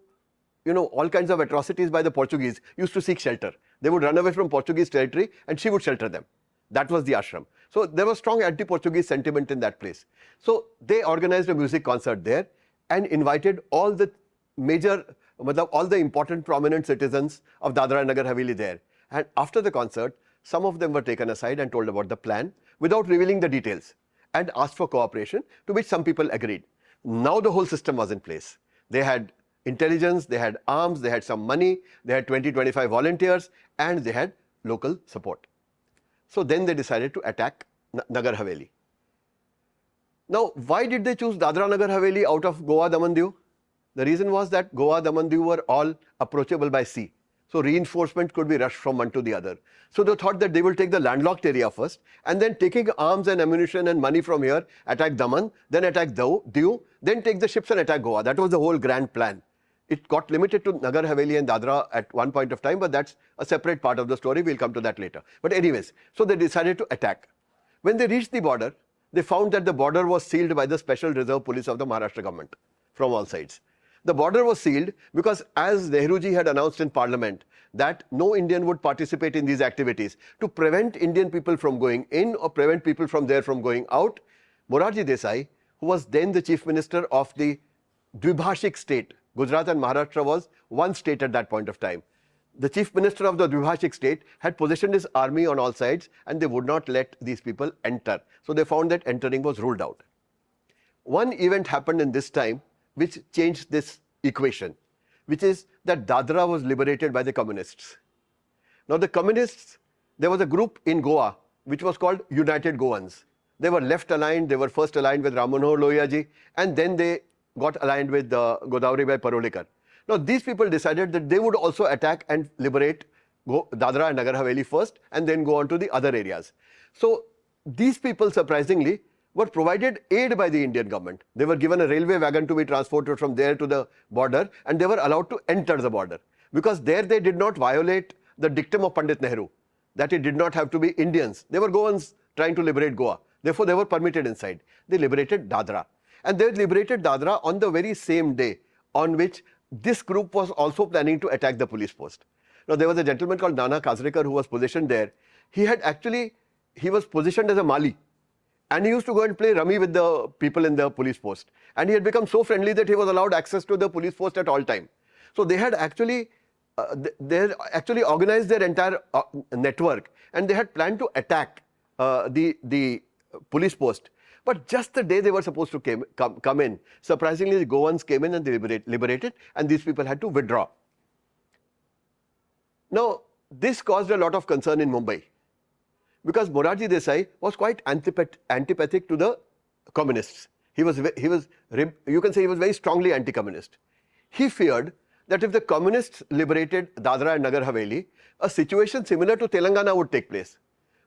all kinds of atrocities by the Portuguese used to seek shelter. They would run away from Portuguese territory and she would shelter them. That was the ashram. So there was strong anti-Portuguese sentiment in that place. So they organized a music concert there and invited all the all the important prominent citizens of Dadra and Nagar Haveli there. And after the concert, some of them were taken aside and told about the plan without revealing the details and asked for cooperation, to which some people agreed. Now the whole system was in place. They had intelligence, they had arms, they had some money, they had 20-25 volunteers, and they had local support. So then they decided to attack Nagar Haveli. Now, why did they choose Dadra Nagar Haveli out of Goa, Daman, Diu? The reason was that Goa, Daman, Diu were all approachable by sea. So reinforcement could be rushed from one to the other. So they thought that they will take the landlocked area first, and then taking arms and ammunition and money from here, attack Daman, then attack Diu, then take the ships and attack Goa. That was the whole grand plan. It got limited to Nagar Haveli and Dadra at one point of time, but that's a separate part of the story. We'll come to that later. But anyways, so they decided to attack. When they reached the border, they found that the border was sealed by the Special Reserve Police of the Maharashtra government from all sides. The border was sealed because, as Nehruji had announced in Parliament, that no Indian would participate in these activities. To prevent Indian people from going in or prevent people from there from going out, Morarji Desai, who was then the Chief Minister of the Dvibhashik state, Gujarat and Maharashtra was one state at that point of time. The Chief Minister of the Dvibhashik state had positioned his army on all sides and they would not let these people enter. So they found that entering was ruled out. One event happened in this time which changed this equation, which is that Dadra was liberated by the communists. Now the communists, there was a group in Goa which was called United Goans. They were left aligned, they were first aligned with Ram Manohar Lohia ji, and then they got aligned with Godavari Bai Parolekar. Now these people decided that they would also attack and liberate Dadra and Nagar Haveli first and then go on to the other areas. So these people surprisingly were provided aid by the Indian government. They were given a railway wagon to be transported from there to the border and they were allowed to enter the border because there they did not violate the dictum of Pandit Nehru that it did not have to be Indians. They were Goans trying to liberate Goa. Therefore they were permitted inside. They liberated Dadra. And they liberated Dadra on the very same day on which this group was also planning to attack the police post. Now there was a gentleman called Nana Kazrekar who was positioned there. He was positioned as a Mali. And he used to go and play rummy with the people in the police post. And he had become so friendly that he was allowed access to the police post at all time. So they had actually organized their entire network and they had planned to attack the police post. But just the day they were supposed to come in, surprisingly the Goans came in and they liberated and these people had to withdraw. Now this caused a lot of concern in Mumbai, because Morarji Desai was quite antipathic to the communists. You can say he was very strongly anti-communist. He feared that if the communists liberated Dadra and Nagar Haveli, a situation similar to Telangana would take place,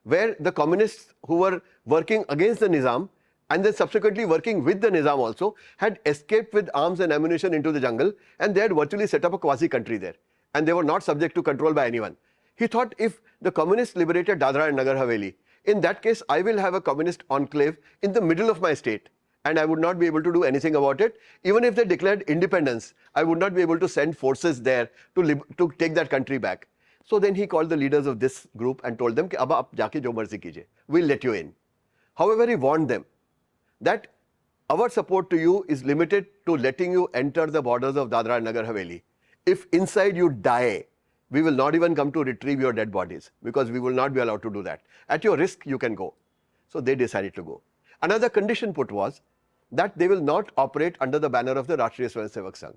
where the communists who were working against the Nizam and then subsequently working with the Nizam also had escaped with arms and ammunition into the jungle and they had virtually set up a quasi-country there and they were not subject to control by anyone. He thought if the communists liberated Dadra and Nagar Haveli, in that case I will have a communist enclave in the middle of my state and I would not be able to do anything about it. Even if they declared independence, I would not be able to send forces there to take that country back. So then he called the leaders of this group and told them, "Ab aap jaake jo marzi kijiye, we'll let you in." However, he warned them that our support to you is limited to letting you enter the borders of Dadra and Nagar Haveli. If inside you die, we will not even come to retrieve your dead bodies because we will not be allowed to do that. At your risk, you can go. So they decided to go. Another condition put was that they will not operate under the banner of the Rashtriya Swayamsevak Sangh.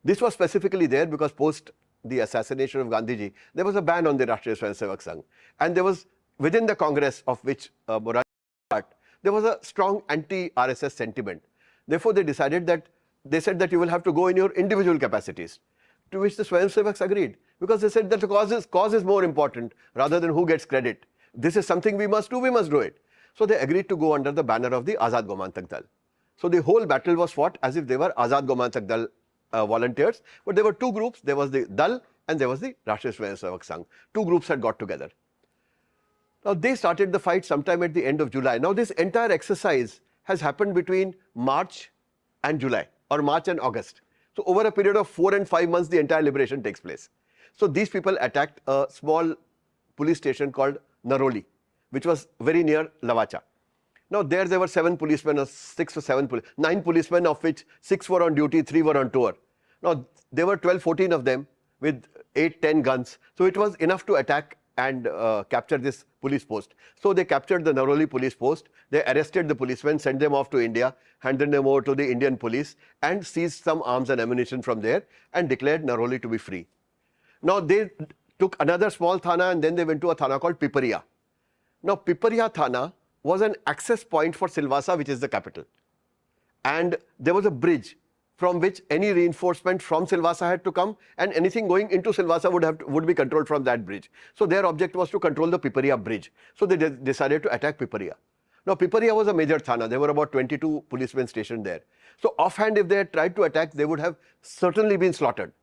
This was specifically there because post the assassination of Gandhiji, there was a ban on the Rashtriya Swayamsevak Sangh. And there was, within the Congress of which Morarji was part, there was a strong anti-RSS sentiment. Therefore, they said that you will have to go in your individual capacities, to which the Swayamsevaks agreed, because they said that the cause is more important rather than who gets credit. This is something we must do it. So they agreed to go under the banner of the Azad Gomantak Dal. So the whole battle was fought as if they were Azad Gomantak Dal volunteers, but there were two groups. There was the Dal and there was the Rashtriya Swayamsevak Sangh. Two groups had got together. Now they started the fight sometime at the end of July. Now this entire exercise has happened between March and July, or March and August. So over a period of 4 and 5 months, the entire liberation takes place. So these people attacked a small police station called Naroli, which was very near Lavacha. Now there were 7 policemen, or 6 or 7, 9 policemen, of which 6 were on duty, 3 were on tour. Now there were 12, 14 of them with 8, 10 guns. So it was enough to attack and capture this police post. So they captured the Naroli police post. They arrested the policemen, sent them off to India, handed them over to the Indian police and seized some arms and ammunition from there and declared Naroli to be free. Now they took another small thana and then they went to a thana called Piparia. Now Piparia thana was an access point for Silvassa, which is the capital. And there was a bridge from which any reinforcement from Silvassa had to come and anything going into Silvassa would be controlled from that bridge. So their object was to control the Piparia bridge. So they decided to attack Piparia. Now Piparia was a major thana. There were about 22 policemen stationed there. So offhand, if they had tried to attack, they would have certainly been slaughtered.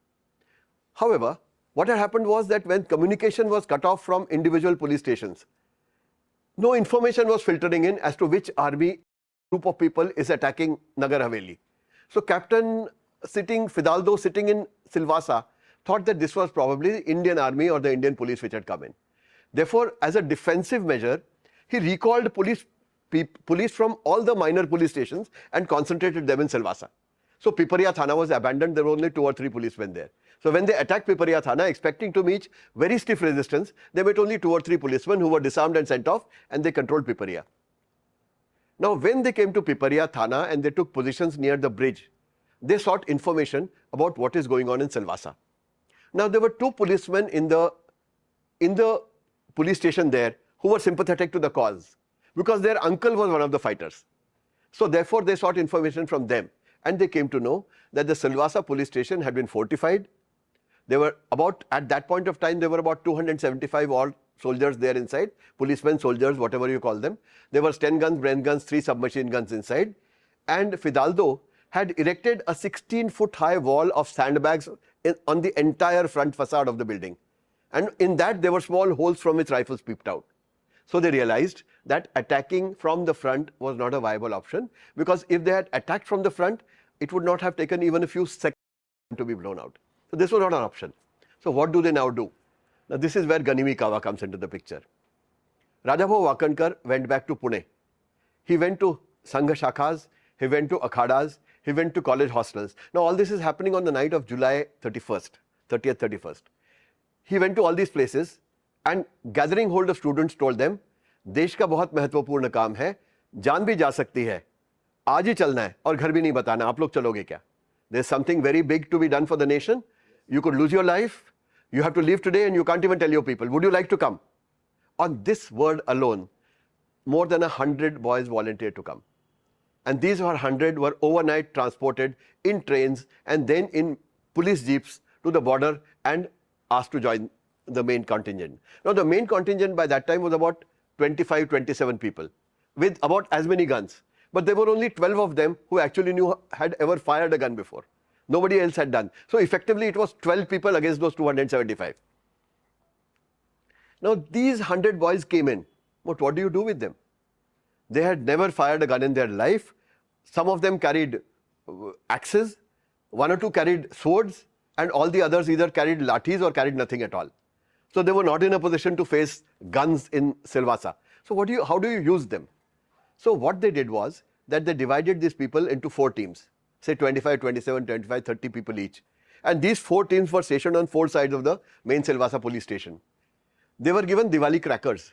However, what had happened was that when communication was cut off from individual police stations, no information was filtering in as to which army group of people is attacking Nagar Haveli. So Captain Fidalgo sitting in Silvassa thought that this was probably the Indian army or the Indian police which had come in. Therefore, as a defensive measure, he recalled police from all the minor police stations and concentrated them in Silvassa. So Piparia Thana was abandoned. There were only 2 or 3 policemen there. So when they attacked Piparia Thana, expecting to meet very stiff resistance, they met only 2 or 3 policemen who were disarmed and sent off, and they controlled Piparia. Now, when they came to Piparia Thana and they took positions near the bridge, they sought information about what is going on in Silvassa. Now, there were 2 policemen in the police station there who were sympathetic to the cause because their uncle was one of the fighters. So therefore, they sought information from them, and they came to know that the Silvassa police station had been fortified. There were at that point of time, there were about 275 odd soldiers there inside, policemen, soldiers, whatever you call them. There were 10 guns, Bren guns, 3 submachine guns inside. And Fidalgo had erected a 16-foot high wall of sandbags on the entire front facade of the building. And in that, there were small holes from which rifles peeped out. So they realized that attacking from the front was not a viable option, because if they had attacked from the front, it would not have taken even a few seconds to be blown out. So this was not an option. So what do they now do? Now this is where Ganimi Kawa comes into the picture. Rajabhau Wakankar went back to Pune. He went to Sangha Shakhas, he went to Akhadas, he went to college hostels. Now all this is happening on the night of July 30th, 31st. He went to all these places and gathering hold of students told them, देश का बहुत महत्वपूर्ण काम है, जान भी जा सकती है, आज ही चलना है और घर भी नहीं बताना, आप लोग चलोगे क्या? There's something very big to be done for the nation. You could lose your life. You have to leave today and you can't even tell your people. Would you like to come? On this word alone, more than 100 boys volunteered to come. And these 100 were overnight transported in trains and then in police jeeps to the border and asked to join the main contingent. Now the main contingent by that time was about 25, 27 people with about as many guns. But there were only 12 of them who actually had ever fired a gun before. Nobody else had done. So effectively it was 12 people against those 275. Now these 100 boys came in. But what do you do with them? They had never fired a gun in their life. Some of them carried axes, 1 or 2 carried swords, and all the others either carried lathis or carried nothing at all. So they were not in a position to face guns in Silvassa. So how do you use them? So what they did was that they divided these people into 4 teams, say 25, 27, 25, 30 people each. And these 4 teams were stationed on 4 sides of the main Silvassa police station. They were given Diwali crackers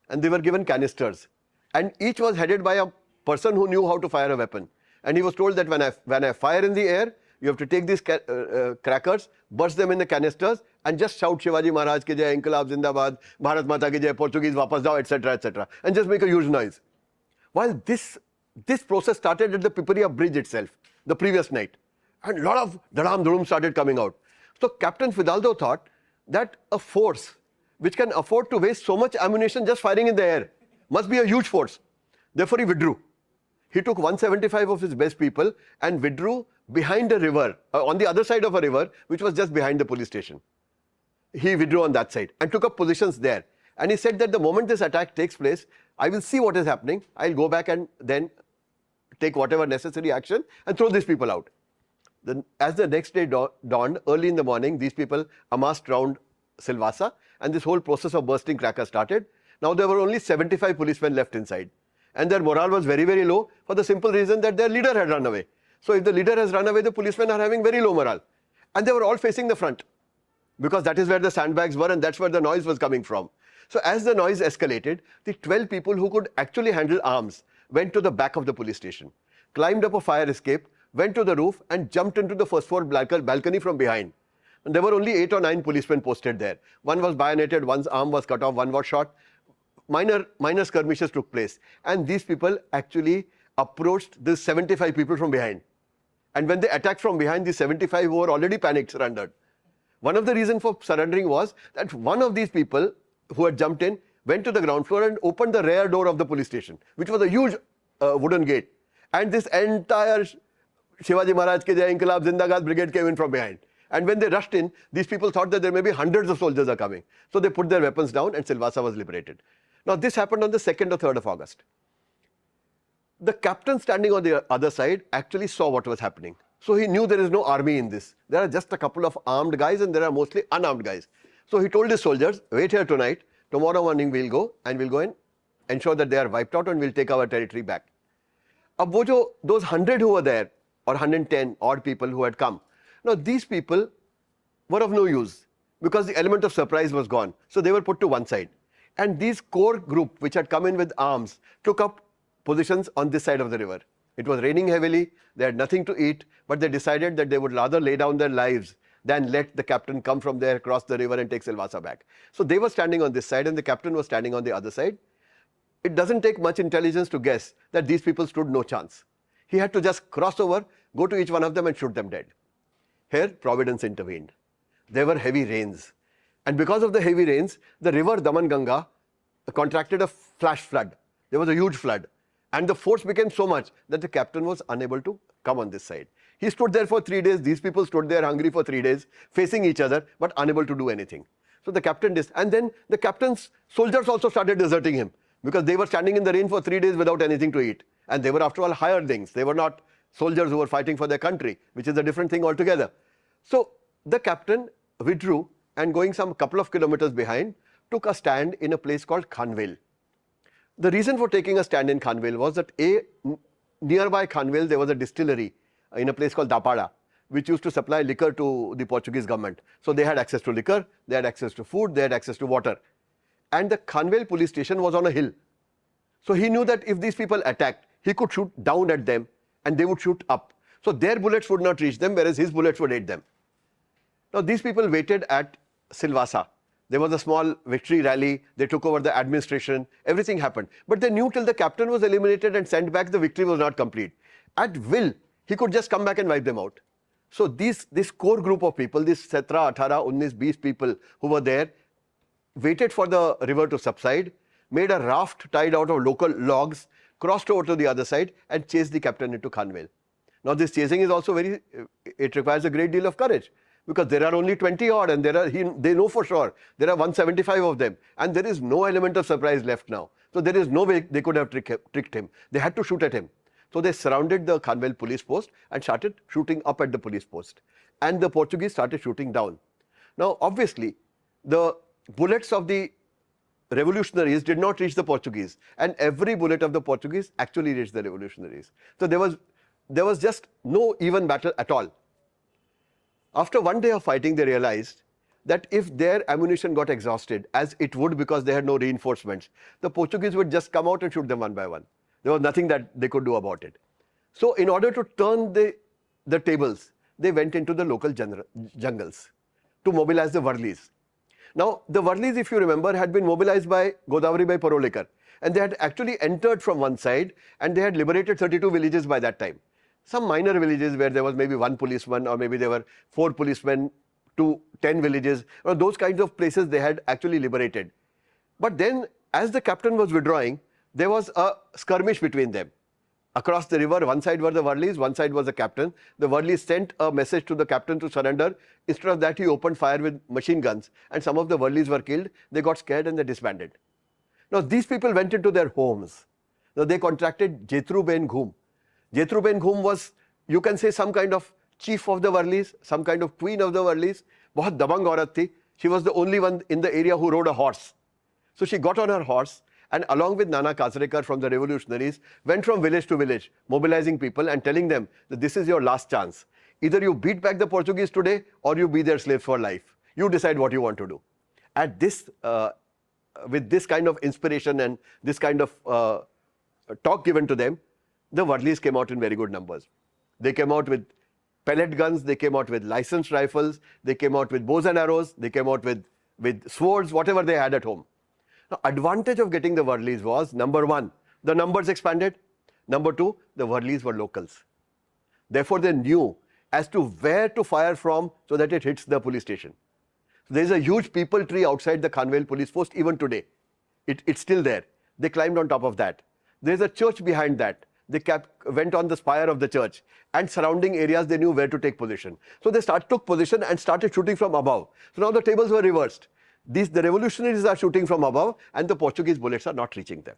and they were given canisters. And each was headed by a person who knew how to fire a weapon. And he was told that when I fire in the air, you have to take these crackers, burst them in the canisters, and just shout Shivaji Maharaj ki jai, Inqilab Zindabad, Bharat Mata ki jai, Portuguese Vapas Jao, etc., etc. And just make a huge noise. While this process started at the Piparia bridge itself, the previous night. And a lot of dadam started coming out. So Captain Fidalgo thought that a force which can afford to waste so much ammunition just firing in the air must be a huge force. Therefore he withdrew. He took 175 of his best people and withdrew behind a river, on the other side of a river, which was just behind the police station. He withdrew on that side and took up positions there. And he said that the moment this attack takes place, I will see what is happening. I'll go back and then take whatever necessary action and throw these people out. Then, as the next day dawned, early in the morning, these people amassed round Silvassa and this whole process of bursting crackers started. Now there were only 75 policemen left inside. And their morale was very, very low for the simple reason that their leader had run away. So if the leader has run away, the policemen are having very low morale. And they were all facing the front because that is where the sandbags were and that's where the noise was coming from. So as the noise escalated, the 12 people who could actually handle arms went to the back of the police station, climbed up a fire escape, went to the roof and jumped into the first floor balcony from behind. And there were only 8 or 9 policemen posted there. One was bayoneted, one's arm was cut off, one was shot. Minor skirmishes took place. And these people actually approached the 75 people from behind. And when they attacked from behind, the 75 who were already panicked surrendered. One of the reasons for surrendering was that one of these people who had jumped in went to the ground floor and opened the rear door of the police station, which was a huge wooden gate. And this entire Shivaji Maharaj ki jai, Inqilab Zindabad brigade came in from behind. And when they rushed in, these people thought that there may be hundreds of soldiers are coming. So they put their weapons down and Silvassa was liberated. Now this happened on the 2nd or 3rd of August. The captain standing on the other side actually saw what was happening. So he knew there is no army in this. There are just a couple of armed guys and there are mostly unarmed guys. So he told his soldiers, wait here tonight. Tomorrow morning we'll go and ensure that they are wiped out and we'll take our territory back. Ab wo jo, those 100 who were there, or 110 odd people who had come, now these people were of no use because the element of surprise was gone. So they were put to one side. And these core group which had come in with arms took up positions on this side of the river. It was raining heavily, they had nothing to eat, but they decided that they would rather lay down their lives than let the captain come from there, cross the river and take Silvassa back. So they were standing on this side and the captain was standing on the other side. It doesn't take much intelligence to guess that these people stood no chance. He had to just cross over, go to each one of them and shoot them dead. Here, Providence intervened. There were heavy rains. And because of the heavy rains, the river Damanganga contracted a flash flood. There was a huge flood. And the force became so much that the captain was unable to come on this side. He stood there for 3 days. These people stood there hungry for 3 days, facing each other, but unable to do anything. So the captain and then the captain's soldiers also started deserting him because they were standing in the rain for 3 days without anything to eat. And they were, after all, hirelings. They were not soldiers who were fighting for their country, which is a different thing altogether. So the captain withdrew and going some couple of kilometers behind, took a stand in a place called Khanvel. The reason for taking a stand in Khanvel was that nearby Khanvel there was a distillery in a place called Dapada, which used to supply liquor to the Portuguese government. So they had access to liquor, they had access to food, they had access to water. And the Khanvel police station was on a hill. So he knew that if these people attacked, he could shoot down at them and they would shoot up. So their bullets would not reach them, whereas his bullets would hit them. Now these people waited at Silvassa. There was a small victory rally, they took over the administration, everything happened. But they knew till the captain was eliminated and sent back, the victory was not complete. At will, he could just come back and wipe them out. So this core group of people, this 17, 18, 19, 20 people who were there, waited for the river to subside, made a raft tied out of local logs, crossed over to the other side and chased the captain into Khanvel. Now this chasing is also it requires a great deal of courage. Because there are only 20 odd and they know for sure there are 175 of them and there is no element of surprise left now. So there is no way they could have tricked him. They had to shoot at him. So they surrounded the Khanvel police post and started shooting up at the police post. And the Portuguese started shooting down. Now obviously the bullets of the revolutionaries did not reach the Portuguese and every bullet of the Portuguese actually reached the revolutionaries. So there was just no even battle at all. After one day of fighting, they realized that if their ammunition got exhausted, as it would because they had no reinforcements, the Portuguese would just come out and shoot them one by one. There was nothing that they could do about it. So in order to turn the tables, they went into the local jungles to mobilize the Varlis. Now, the Varlis, if you remember, had been mobilized by Godavari Parolekar. And they had actually entered from one side and they had liberated 32 villages by that time. Some minor villages where there was maybe 1 policeman or maybe there were 4 policemen to 10 villages, or those kinds of places they had actually liberated. But then as the captain was withdrawing, there was a skirmish between them. Across the river, one side were the Varlis, one side was the captain. The Varlis sent a message to the captain to surrender. Instead of that, he opened fire with machine guns and some of the Varlis were killed. They got scared and they disbanded. Now these people went into their homes. Now they contracted Jetruben Ghum. Jetruben Ghum was, you can say, some kind of chief of the Varlis, some kind of queen of the Varlis. बहुत दबंग औरत थी. She was the only one in the area who rode a horse. So she got on her horse and along with Nana Kazerekar from the revolutionaries, went from village to village, mobilizing people and telling them that this is your last chance. Either you beat back the Portuguese today or you be their slaves for life. You decide what you want to do. At this, with this kind of inspiration and this kind of talk given to them, the Varlis came out in very good numbers. They came out with pellet guns, they came out with licensed rifles, they came out with bows and arrows, they came out with swords, whatever they had at home. Now, advantage of getting the Varlis was, number 1, the numbers expanded. Number 2, the Varlis were locals. Therefore, they knew as to where to fire from so that it hits the police station. So there is a huge people tree outside the Khanvel police post even today. It's still there. They climbed on top of that. There is a church behind that. They went on the spire of the church and surrounding areas they knew where to take position. So they took position and started shooting from above. So now the tables were reversed. The revolutionaries are shooting from above and the Portuguese bullets are not reaching them.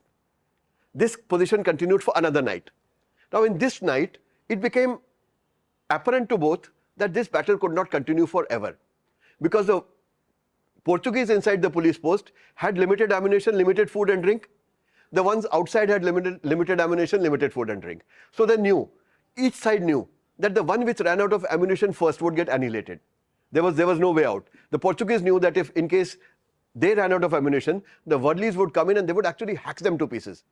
This position continued for another night. Now in this night, it became apparent to both that this battle could not continue forever, because the Portuguese inside the police post had limited ammunition, limited food and drink. The ones outside had limited ammunition, limited food and drink. So they knew, each side knew, that the one which ran out of ammunition first would get annihilated. There was no way out. The Portuguese knew that if in case they ran out of ammunition, the Worldlies would come in and they would actually hack them to pieces.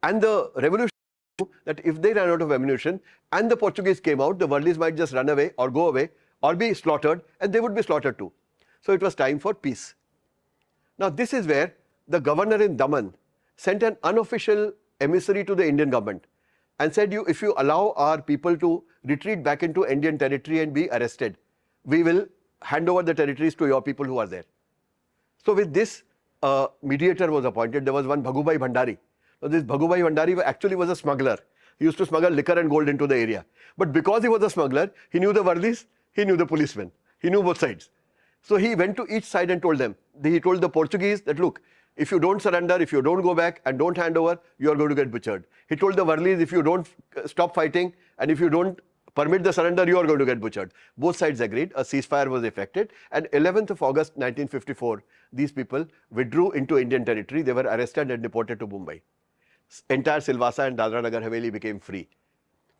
And the revolution knew that if they ran out of ammunition and the Portuguese came out, the Worldlies might just run away or go away or be slaughtered, and they would be slaughtered too. So it was time for peace. Now this is where the governor in Daman sent an unofficial emissary to the Indian government and said, if you allow our people to retreat back into Indian territory and be arrested, we will hand over the territories to your people who are there. So with this, a mediator was appointed. There was one Bhagubhai Bhandari. Now this Bhagubhai Bhandari actually was a smuggler. He used to smuggle liquor and gold into the area. But because he was a smuggler, he knew the Worldlies, he knew the policemen, he knew both sides. So he went to each side and told them, he told the Portuguese that, look, if you don't surrender, if you don't go back and don't hand over, you are going to get butchered. He told the Worldlies, if you don't stop fighting and if you don't permit the surrender, you are going to get butchered. Both sides agreed. A ceasefire was effected. And 11th of August 1954, these people withdrew into Indian territory. They were arrested and deported to Mumbai. Entire Silvassa and Dadra Nagar Haveli became free.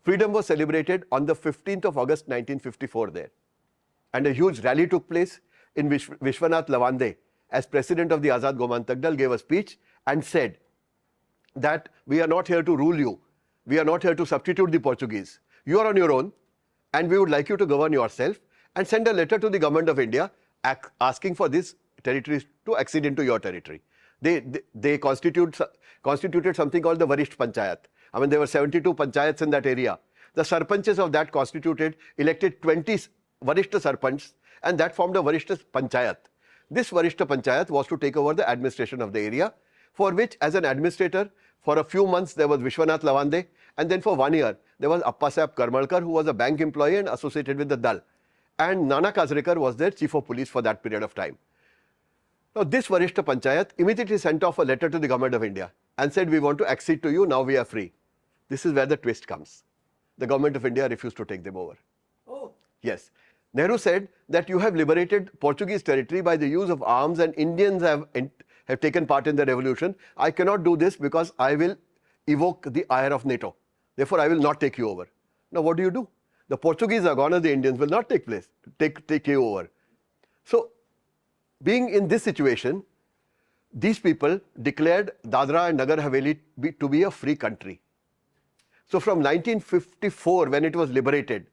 Freedom was celebrated on the 15th of August 1954 there. And a huge rally took place in which Vishwanath Lavande, as president of the Azad Gomantak Dal, gave a speech and said that we are not here to rule you. We are not here to substitute the Portuguese. You are on your own and we would like you to govern yourself, and send a letter to the government of India asking for these territories to accede into your territory. They constituted something called the Varisht Panchayat. I mean, there were 72 panchayats in that area. The sarpanches of that constituted, elected 20 Varishta Sarpanchs, and that formed a Varishta Panchayat. This Varishta Panchayat was to take over the administration of the area, for which as an administrator, for a few months there was Vishwanath Lavande, and then for 1 year there was Appasaheb Karmalkar, who was a bank employee and associated with the Dal. And Nana Kazrekar was their chief of police for that period of time. Now this Varishta Panchayat immediately sent off a letter to the government of India and said, we want to accede to you, now we are free. This is where the twist comes. The government of India refused to take them over. Oh. Yes. Nehru said that you have liberated Portuguese territory by the use of arms and Indians have taken part in the revolution. I cannot do this because I will evoke the ire of NATO. Therefore, I will not take you over. Now, what do? The Portuguese are gone and the Indians will not take you over. So, being in this situation, these people declared Dadra and Nagar Haveli to be a free country. So, from 1954, when it was liberated,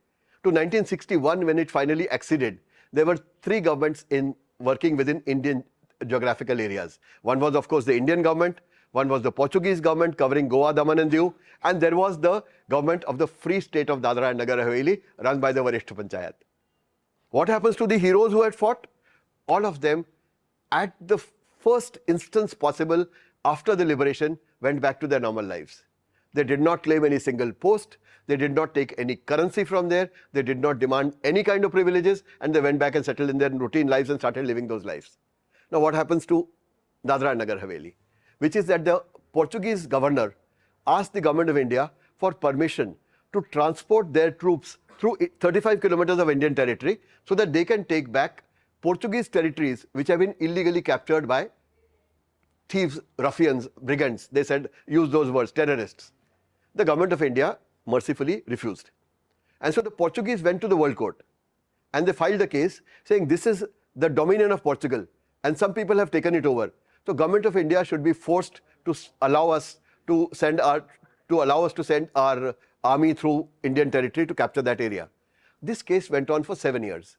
to 1961, when it finally acceded, there were 3 governments working within Indian geographical areas. One was, of course, the Indian government, one was the Portuguese government covering Goa, Daman and Diu, and there was the government of the Free State of Dadra and Nagar Haveli, run by the Varishta Panchayat. What happens to the heroes who had fought? All of them, at the first instance possible after the liberation, went back to their normal lives. They did not claim any single post, they did not take any currency from there, they did not demand any kind of privileges, and they went back and settled in their routine lives and started living those lives. Now what happens to Dadra and Nagar Haveli? Which is that the Portuguese governor asked the government of India for permission to transport their troops through 35 kilometers of Indian territory so that they can take back Portuguese territories which have been illegally captured by thieves, ruffians, brigands. They said, use those words, terrorists. The government of India mercifully refused. And so the Portuguese went to the World Court and they filed a case saying this is the dominion of Portugal and some people have taken it over. So government of India should be forced to allow us to send our army through Indian territory to capture that area. This case went on for 7 years.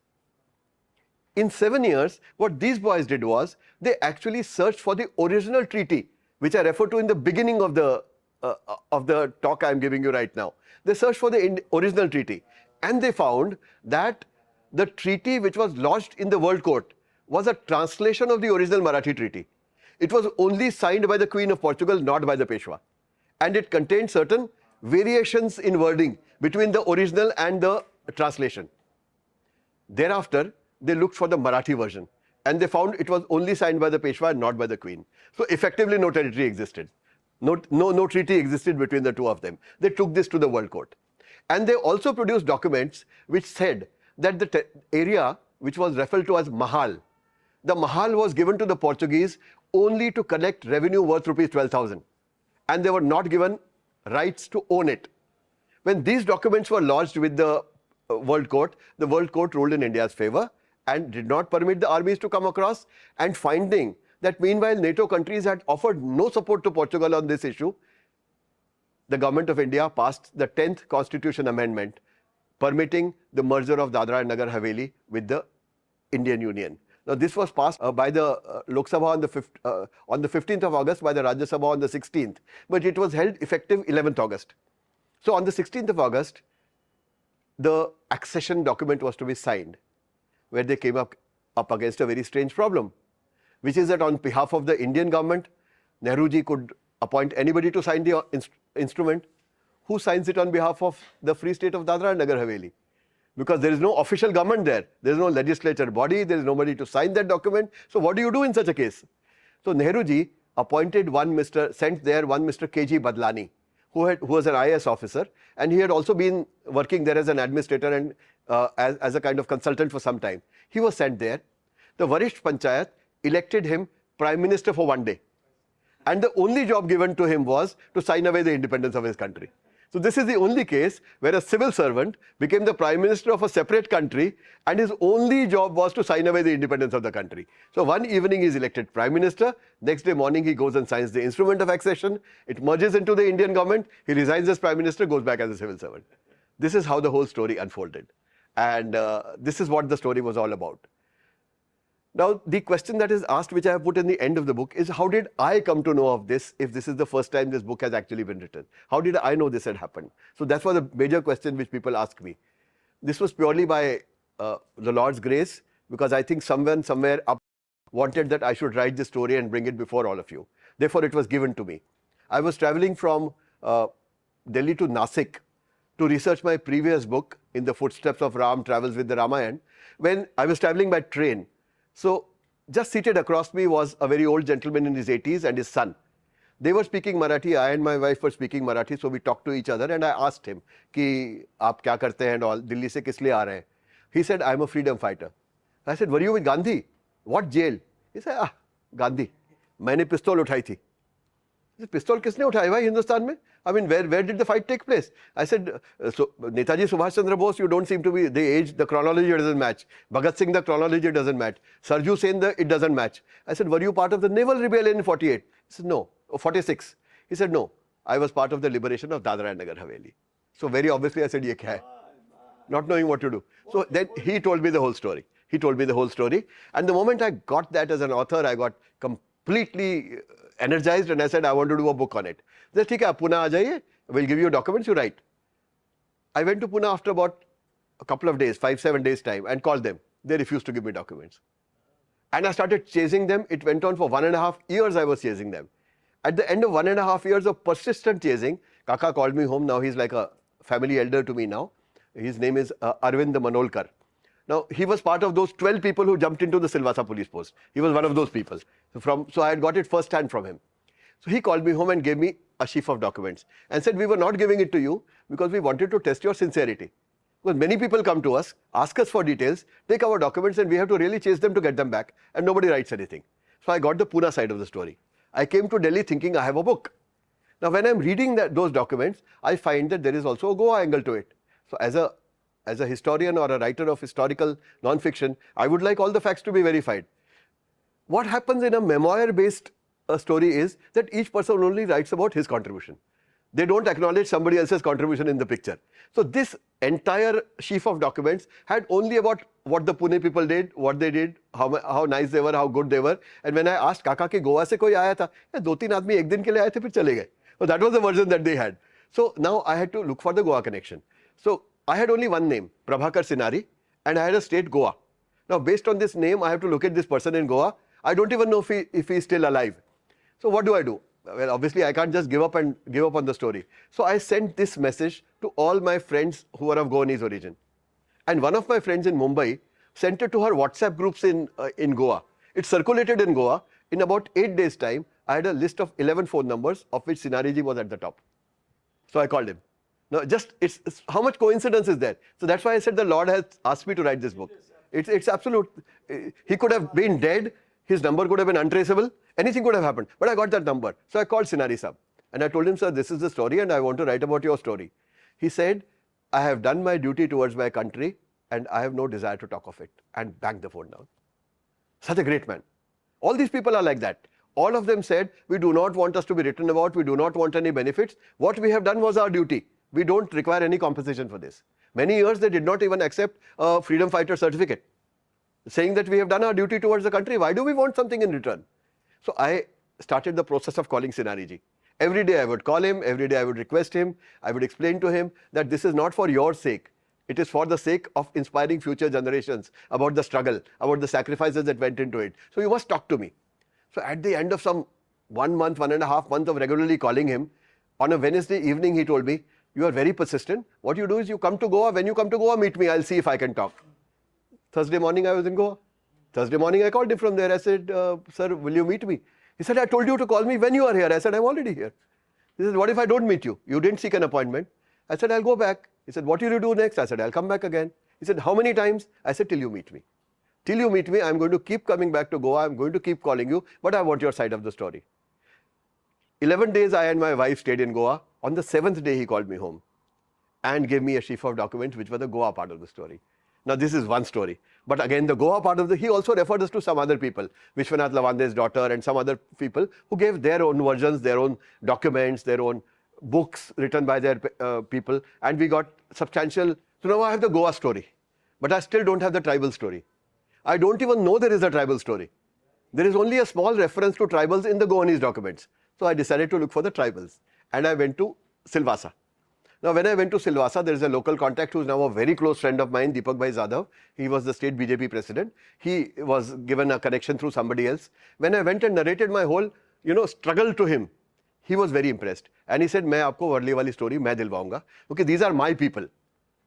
In 7 years, what these boys did was they actually searched for the original treaty, which I referred to in the beginning of the talk I am giving you right now. They searched for the original treaty and they found that the treaty which was lodged in the World Court was a translation of the original Marathi treaty. It was only signed by the Queen of Portugal, not by the Peshwa. And it contained certain variations in wording between the original and the translation. Thereafter, they looked for the Marathi version and they found it was only signed by the Peshwa and not by the Queen. So effectively no territory existed. No treaty existed between the two of them. They took this to the World Court. And they also produced documents which said that the area which was referred to as Mahal, the Mahal was given to the Portuguese only to collect revenue worth rupees 12,000. And they were not given rights to own it. When these documents were lodged with the World Court ruled in India's favor and did not permit the armies to come across, and finding that meanwhile NATO countries had offered no support to Portugal on this issue, the government of India passed the 10th Constitution Amendment permitting the merger of Dadra and Nagar Haveli with the Indian Union. Now this was passed by the Lok Sabha on the 15th of August, by the Rajya Sabha on the 16th, but it was held effective 11th August. So on the 16th of August, the accession document was to be signed, where they came up against a very strange problem, which is that on behalf of the Indian government, Nehruji could appoint anybody to sign the instrument. Who signs it on behalf of the Free State of Dadra and Nagar Haveli? Because there is no official government there. There is no legislature body. There is nobody to sign that document. So what do you do in such a case? So Nehruji appointed sent there one Mr. K.G. Badlani, who was an IAS officer, and he had also been working there as an administrator and as a kind of consultant for some time. He was sent there. The Varisht Panchayat elected him Prime Minister for one day. And the only job given to him was to sign away the independence of his country. So this is the only case where a civil servant became the Prime Minister of a separate country and his only job was to sign away the independence of the country. So one evening he is elected Prime Minister, next day morning he goes and signs the instrument of accession, it merges into the Indian government, he resigns as Prime Minister, goes back as a civil servant. This is how the whole story unfolded. And this is what the story was all about. Now, the question that is asked, which I have put in the end of the book, is how did I come to know of this if this is the first time this book has actually been written? How did I know this had happened? So that's was a major question which people ask me. This was purely by the Lord's grace, because I think someone somewhere up wanted that I should write this story and bring it before all of you. Therefore, it was given to me. I was traveling from Delhi to Nasik to research my previous book, In the Footsteps of Ram Travels with the Ramayana, when I was traveling by train. So just seated across me was a very old gentleman in his 80s and his son. They were speaking Marathi, I and my wife were speaking Marathi, so we talked to each other and I asked him, ki, aap kya karte hain and all, Delhi se kis liye aa rahe hain? He said, I'm a freedom fighter. I said, were you with Gandhi? What jail? He said, Gandhi. मैंने पिस्तौल उठाई थी. पिस्तौल किसने उठाई भाई हिंदुस्तान में? I mean, where did the fight take place? I said, so Netaji Subhash Chandra Bose, you don't seem to be, the age, the chronology doesn't match. Bhagat Singh, the chronology doesn't match. Sarju Sen, it doesn't match. I said, were you part of the naval rebellion in 48? He said, no. 46. He said, no. I was part of the liberation of Dadra and Nagar Haveli. So very obviously I said, ye kya hai? Not knowing what to do. So then he told me the whole story. He told me the whole story. And the moment I got that as an author, I got completely energized and I said, I want to do a book on it. They said, ठीक है, Pune आ जाइए, we'll give you documents, you write. I went to Pune after about a couple of days, 5-7 days time, and called them. They refused to give me documents. And I started chasing them. It went on for 1.5 years I was chasing them. At the end of 1.5 years of persistent chasing, Kaka called me home. Now he's like a family elder to me now. His name is Arvind Manolkar. Now, he was part of those 12 people who jumped into the Silvassa police post. He was one of those people. So I had got it first hand from him. So he called me home and gave me a sheaf of documents and said, we were not giving it to you because we wanted to test your sincerity. Because many people come to us, ask us for details, take our documents and we have to really chase them to get them back and nobody writes anything. So I got the Pune side of the story. I came to Delhi thinking I have a book. Now when I'm reading those documents, I find that there is also a Goa angle to it. So as a historian or a writer of historical non-fiction, I would like all the facts to be verified. What happens in a memoir-based story is that each person only writes about his contribution. They don't acknowledge somebody else's contribution in the picture. So this entire sheaf of documents had only about what the Pune people did, what they did, how nice they were, how good they were. And when I asked Kaka ke Goa se koi aaya tha, 2-3 aadmi ek din ke liye aaye the, phir chale gaye. So that was the version that they had. So now I had to look for the Goa connection. So I had only one name, Prabhakar Sinari, and I had a state Goa. Now based on this name, I have to locate this person in Goa. I don't even know if he is still alive. So what do I do? Well, obviously I can't just give up on the story. So I sent this message to all my friends who are of Goanese origin. And one of my friends in Mumbai sent it to her WhatsApp groups in Goa. It circulated in Goa. In about 8 days' time, I had a list of 11 phone numbers, of which Sinariji was at the top. So I called him. Now, just it's how much coincidence is there? So that's why I said the Lord has asked me to write this book. It's absolute. He could have been dead. His number could have been untraceable. Anything could have happened. But I got that number. So I called Sinari Saab. And I told him, sir, this is the story and I want to write about your story. He said, I have done my duty towards my country and I have no desire to talk of it. And banged the phone down. Such a great man. All these people are like that. All of them said, we do not want us to be written about. We do not want any benefits. What we have done was our duty. We don't require any compensation for this. Many years they did not even accept a freedom fighter certificate, saying that we have done our duty towards the country. Why do we want something in return? So I started the process of calling Sinariji. Every day I would call him, every day I would request him, I would explain to him that this is not for your sake. It is for the sake of inspiring future generations about the struggle, about the sacrifices that went into it. So you must talk to me. So at the end of some 1 month, 1.5 months of regularly calling him, on a Wednesday evening he told me, you are very persistent. What you do is you come to Goa. When you come to Goa, meet me. I'll see if I can talk. Thursday morning I was in Goa. Thursday morning I called him from there. I said, sir, will you meet me? He said, I told you to call me when you are here. I said, I'm already here. He said, what if I don't meet you? You didn't seek an appointment. I said, I'll go back. He said, what will you do next? I said, I'll come back again. He said, how many times? I said, till you meet me. Till you meet me, I'm going to keep coming back to Goa. I'm going to keep calling you, but I want your side of the story. 11 days I and my wife stayed in Goa. On the 7th day, he called me home and gave me a sheaf of documents, which were the Goa part of the story. Now, this is one story. But again, the Goa part of he also referred us to some other people, Vishwanath Lavande's daughter and some other people who gave their own versions, their own documents, their own books written by their people. And we got substantial. So now I have the Goa story, but I still don't have the tribal story. I don't even know there is a tribal story. There is only a small reference to tribals in the Goanese documents. So I decided to look for the tribals. And I went to Silvassa. Now, when I went to Silvassa, there is a local contact who is now a very close friend of mine, Deepak Bhai Zadav. He was the state BJP president. He was given a connection through somebody else. When I went and narrated my whole, struggle to him, he was very impressed. And he said, "मैं आपको वर्ली वाली story मैं दिलवाऊंगा, because these are my people.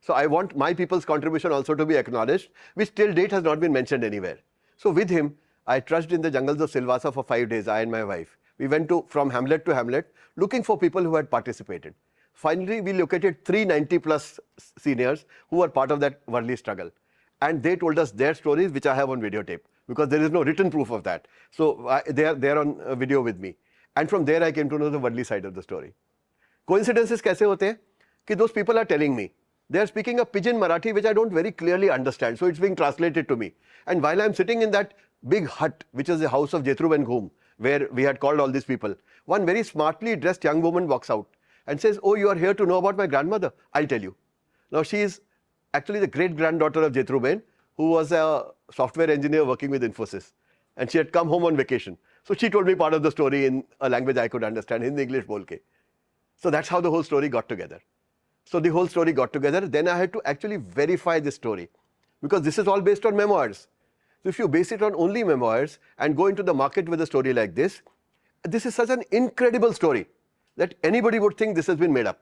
So I want my people's contribution also to be acknowledged, which till date has not been mentioned anywhere." So with him, I trudged in the jungles of Silvassa for 5 days, I and my wife. We went from hamlet to hamlet, looking for people who had participated. Finally, we located 390 plus seniors who were part of that Worli struggle. And they told us their stories, which I have on videotape, because there is no written proof of that. So they are on video with me. And from there, I came to know the Worli side of the story. Coincidences kaise hote hain? Ki those people are telling me, they are speaking a pidgin Marathi, which I don't very clearly understand. So it's being translated to me. And while I'm sitting in that big hut, which is the house of Jetruben Ghum, where we had called all these people, one very smartly dressed young woman walks out and says, "Oh, you are here to know about my grandmother? I'll tell you." Now, she is actually the great-granddaughter of Jetruben, who was a software engineer working with Infosys. And she had come home on vacation. So she told me part of the story in a language I could understand, Hindi, English, bolke. So that's how the whole story got together. So the whole story got together. Then I had to actually verify this story, because this is all based on memoirs. So if you base it on only memoirs and go into the market with a story like this is such an incredible story that anybody would think this has been made up.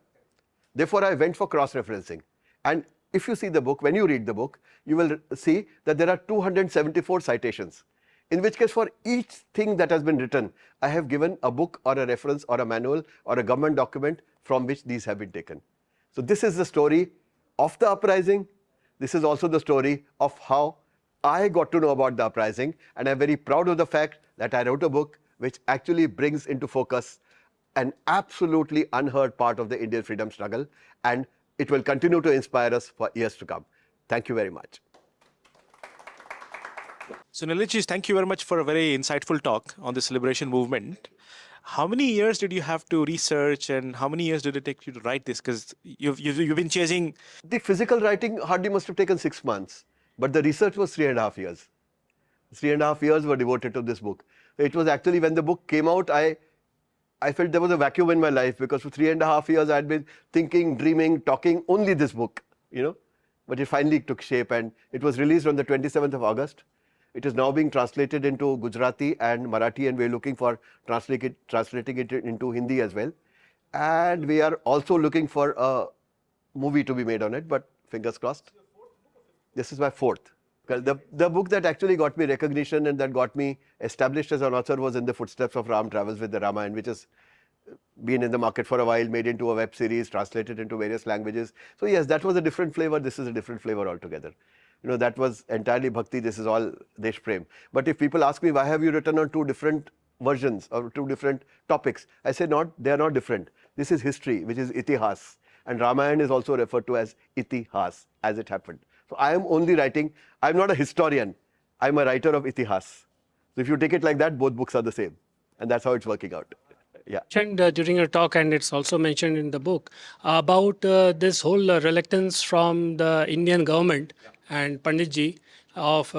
Therefore, I went for cross-referencing. And if you see the book, when you read the book, you will see that there are 274 citations. In which case, for each thing that has been written, I have given a book or a reference or a manual or a government document from which these have been taken. So this is the story of the uprising. This is also the story of how I got to know about the uprising. And I'm very proud of the fact that I wrote a book which actually brings into focus an absolutely unheard part of the Indian freedom struggle, and it will continue to inspire us for years to come. Thank you very much. So Nilesh, thank you very much for a very insightful talk on this liberation movement. How many years did you have to research, and how many years did it take you to write this? Because you've been chasing... The physical writing hardly must have taken 6 months, but the research was 3.5 years. 3.5 years were devoted to this book. It was actually, when the book came out, I felt there was a vacuum in my life, because for 3.5 years I had been thinking, dreaming, talking only this book, But it finally took shape, and it was released on the 27th of August. It is now being translated into Gujarati and Marathi, and we're looking for translating it into Hindi as well. And we are also looking for a movie to be made on it, but fingers crossed. This is my fourth. The book that actually got me recognition and that got me established as an author was In the Footsteps of Ram Travels with the Ramayana, which has been in the market for a while, made into a web series, translated into various languages. So yes, that was a different flavor. This is a different flavor altogether. You know, that was entirely bhakti. This is all Desh Prem. But if people ask me, why have you written on two different versions or two different topics? I say they are not different. This is history, which is itihas. And Ramayana is also referred to as itihas, as it happened. So I am only writing, I'm not a historian. I'm a writer of itihas. So if you take it like that, both books are the same. And that's how it's working out. Yeah. Mentioned during your talk, and it's also mentioned in the book, about this whole reluctance from the Indian government and Panditji of,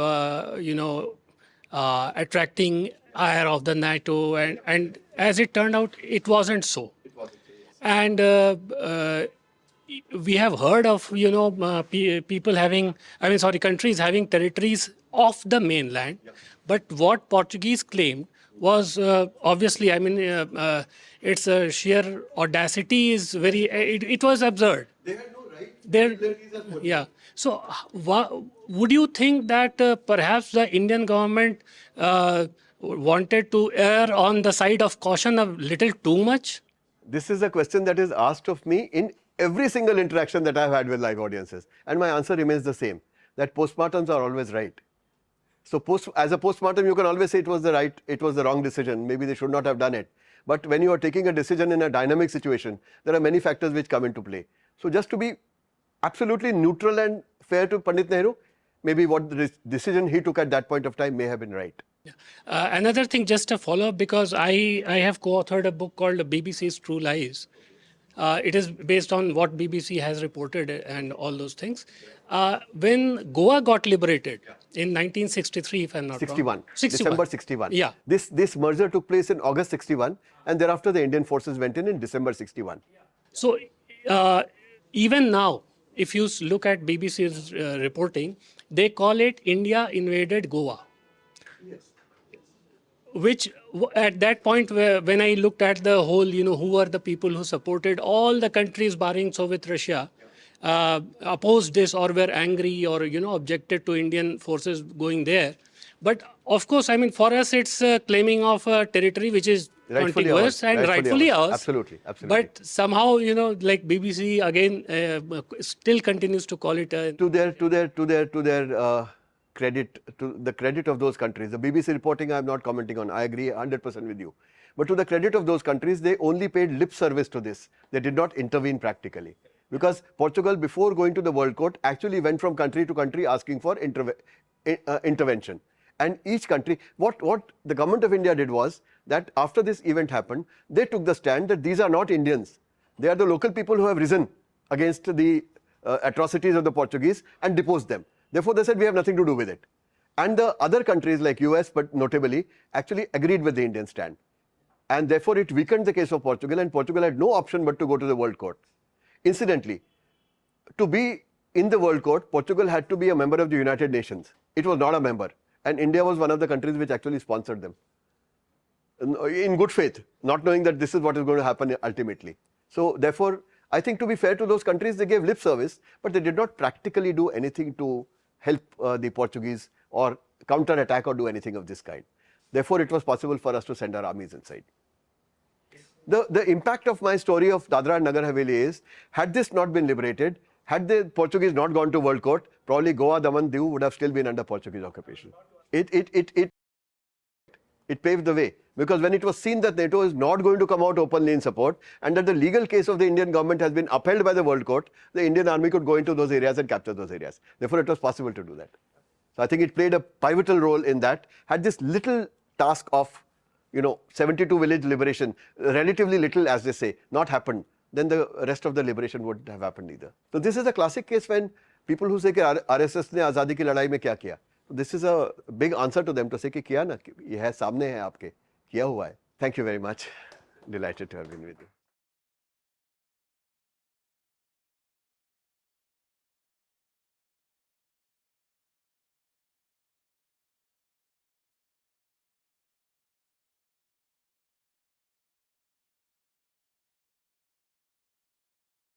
attracting ire of the NATO. And as it turned out, it wasn't so. And we have heard of, people having, countries having territories off the mainland. Yeah. But what Portuguese claimed was obviously, its sheer audacity is very, it was absurd. They had no right. Yeah. So would you think that perhaps the Indian government wanted to err on the side of caution a little too much? This is a question that is asked of me in every single interaction that I've had with live audiences. And my answer remains the same, that postmortems are always right. So as a postmortem, you can always say it was the wrong decision. Maybe they should not have done it. But when you are taking a decision in a dynamic situation, there are many factors which come into play. So just to be absolutely neutral and fair to Pandit Nehru, maybe what the decision he took at that point of time may have been right. Yeah. Another thing, just a follow-up, because I have co-authored a book called BBC's True Lies. It is based on what BBC has reported and all those things. When Goa got liberated in 1963, if I'm not 61. wrong. 61. December 61. Yeah. This merger took place in August 61, and thereafter the Indian forces went in December 61. So even now, if you look at BBC's reporting, they call it India invaded Goa. Yes. Which at that point, when I looked at the whole, who were the people who supported all the countries barring Soviet Russia, opposed this or were angry or, objected to Indian forces going there. But of course, for us, it's claiming of a territory which is contiguous and rightfully ours. Absolutely. But somehow, like BBC again still continues to call it to their credit, to the credit of those countries. The BBC reporting I'm not commenting on. I agree 100% with you. But to the credit of those countries, they only paid lip service to this. They did not intervene practically. Because Portugal, before going to the World Court, actually went from country to country asking for intervention. And each country, what the government of India did was that after this event happened, they took the stand that these are not Indians. They are the local people who have risen against the atrocities of the Portuguese and deposed them. Therefore, they said, we have nothing to do with it. And the other countries like US, but notably, actually agreed with the Indian stand. And therefore, it weakened the case of Portugal, and Portugal had no option but to go to the World Court. Incidentally, to be in the World Court, Portugal had to be a member of the United Nations. It was not a member. And India was one of the countries which actually sponsored them. In good faith, not knowing that this is what is going to happen ultimately. So therefore, I think to be fair to those countries, they gave lip service, but they did not practically do anything to help the Portuguese or counter-attack or do anything of this kind. Therefore, it was possible for us to send our armies inside. The impact of my story of Dadra and Nagar Haveli is, had this not been liberated, had the Portuguese not gone to World Court, probably Goa, Daman, Diu would have still been under Portuguese occupation. It paved the way, because when it was seen that NATO is not going to come out openly in support and that the legal case of the Indian government has been upheld by the World Court, the Indian army could go into those areas and capture those areas. Therefore, it was possible to do that. So I think it played a pivotal role in that. Had this little task of 72 village liberation, relatively little as they say, not happened, then the rest of the liberation wouldn't have happened either. So this is a classic case when people who say that RSS ne आज़ादी की लड़ाई में क्या किया, this is a big answer to them to say कि किया ना, ये है सामने है आपके, किया हुआ है. Thank you very much. Delighted to have been with you.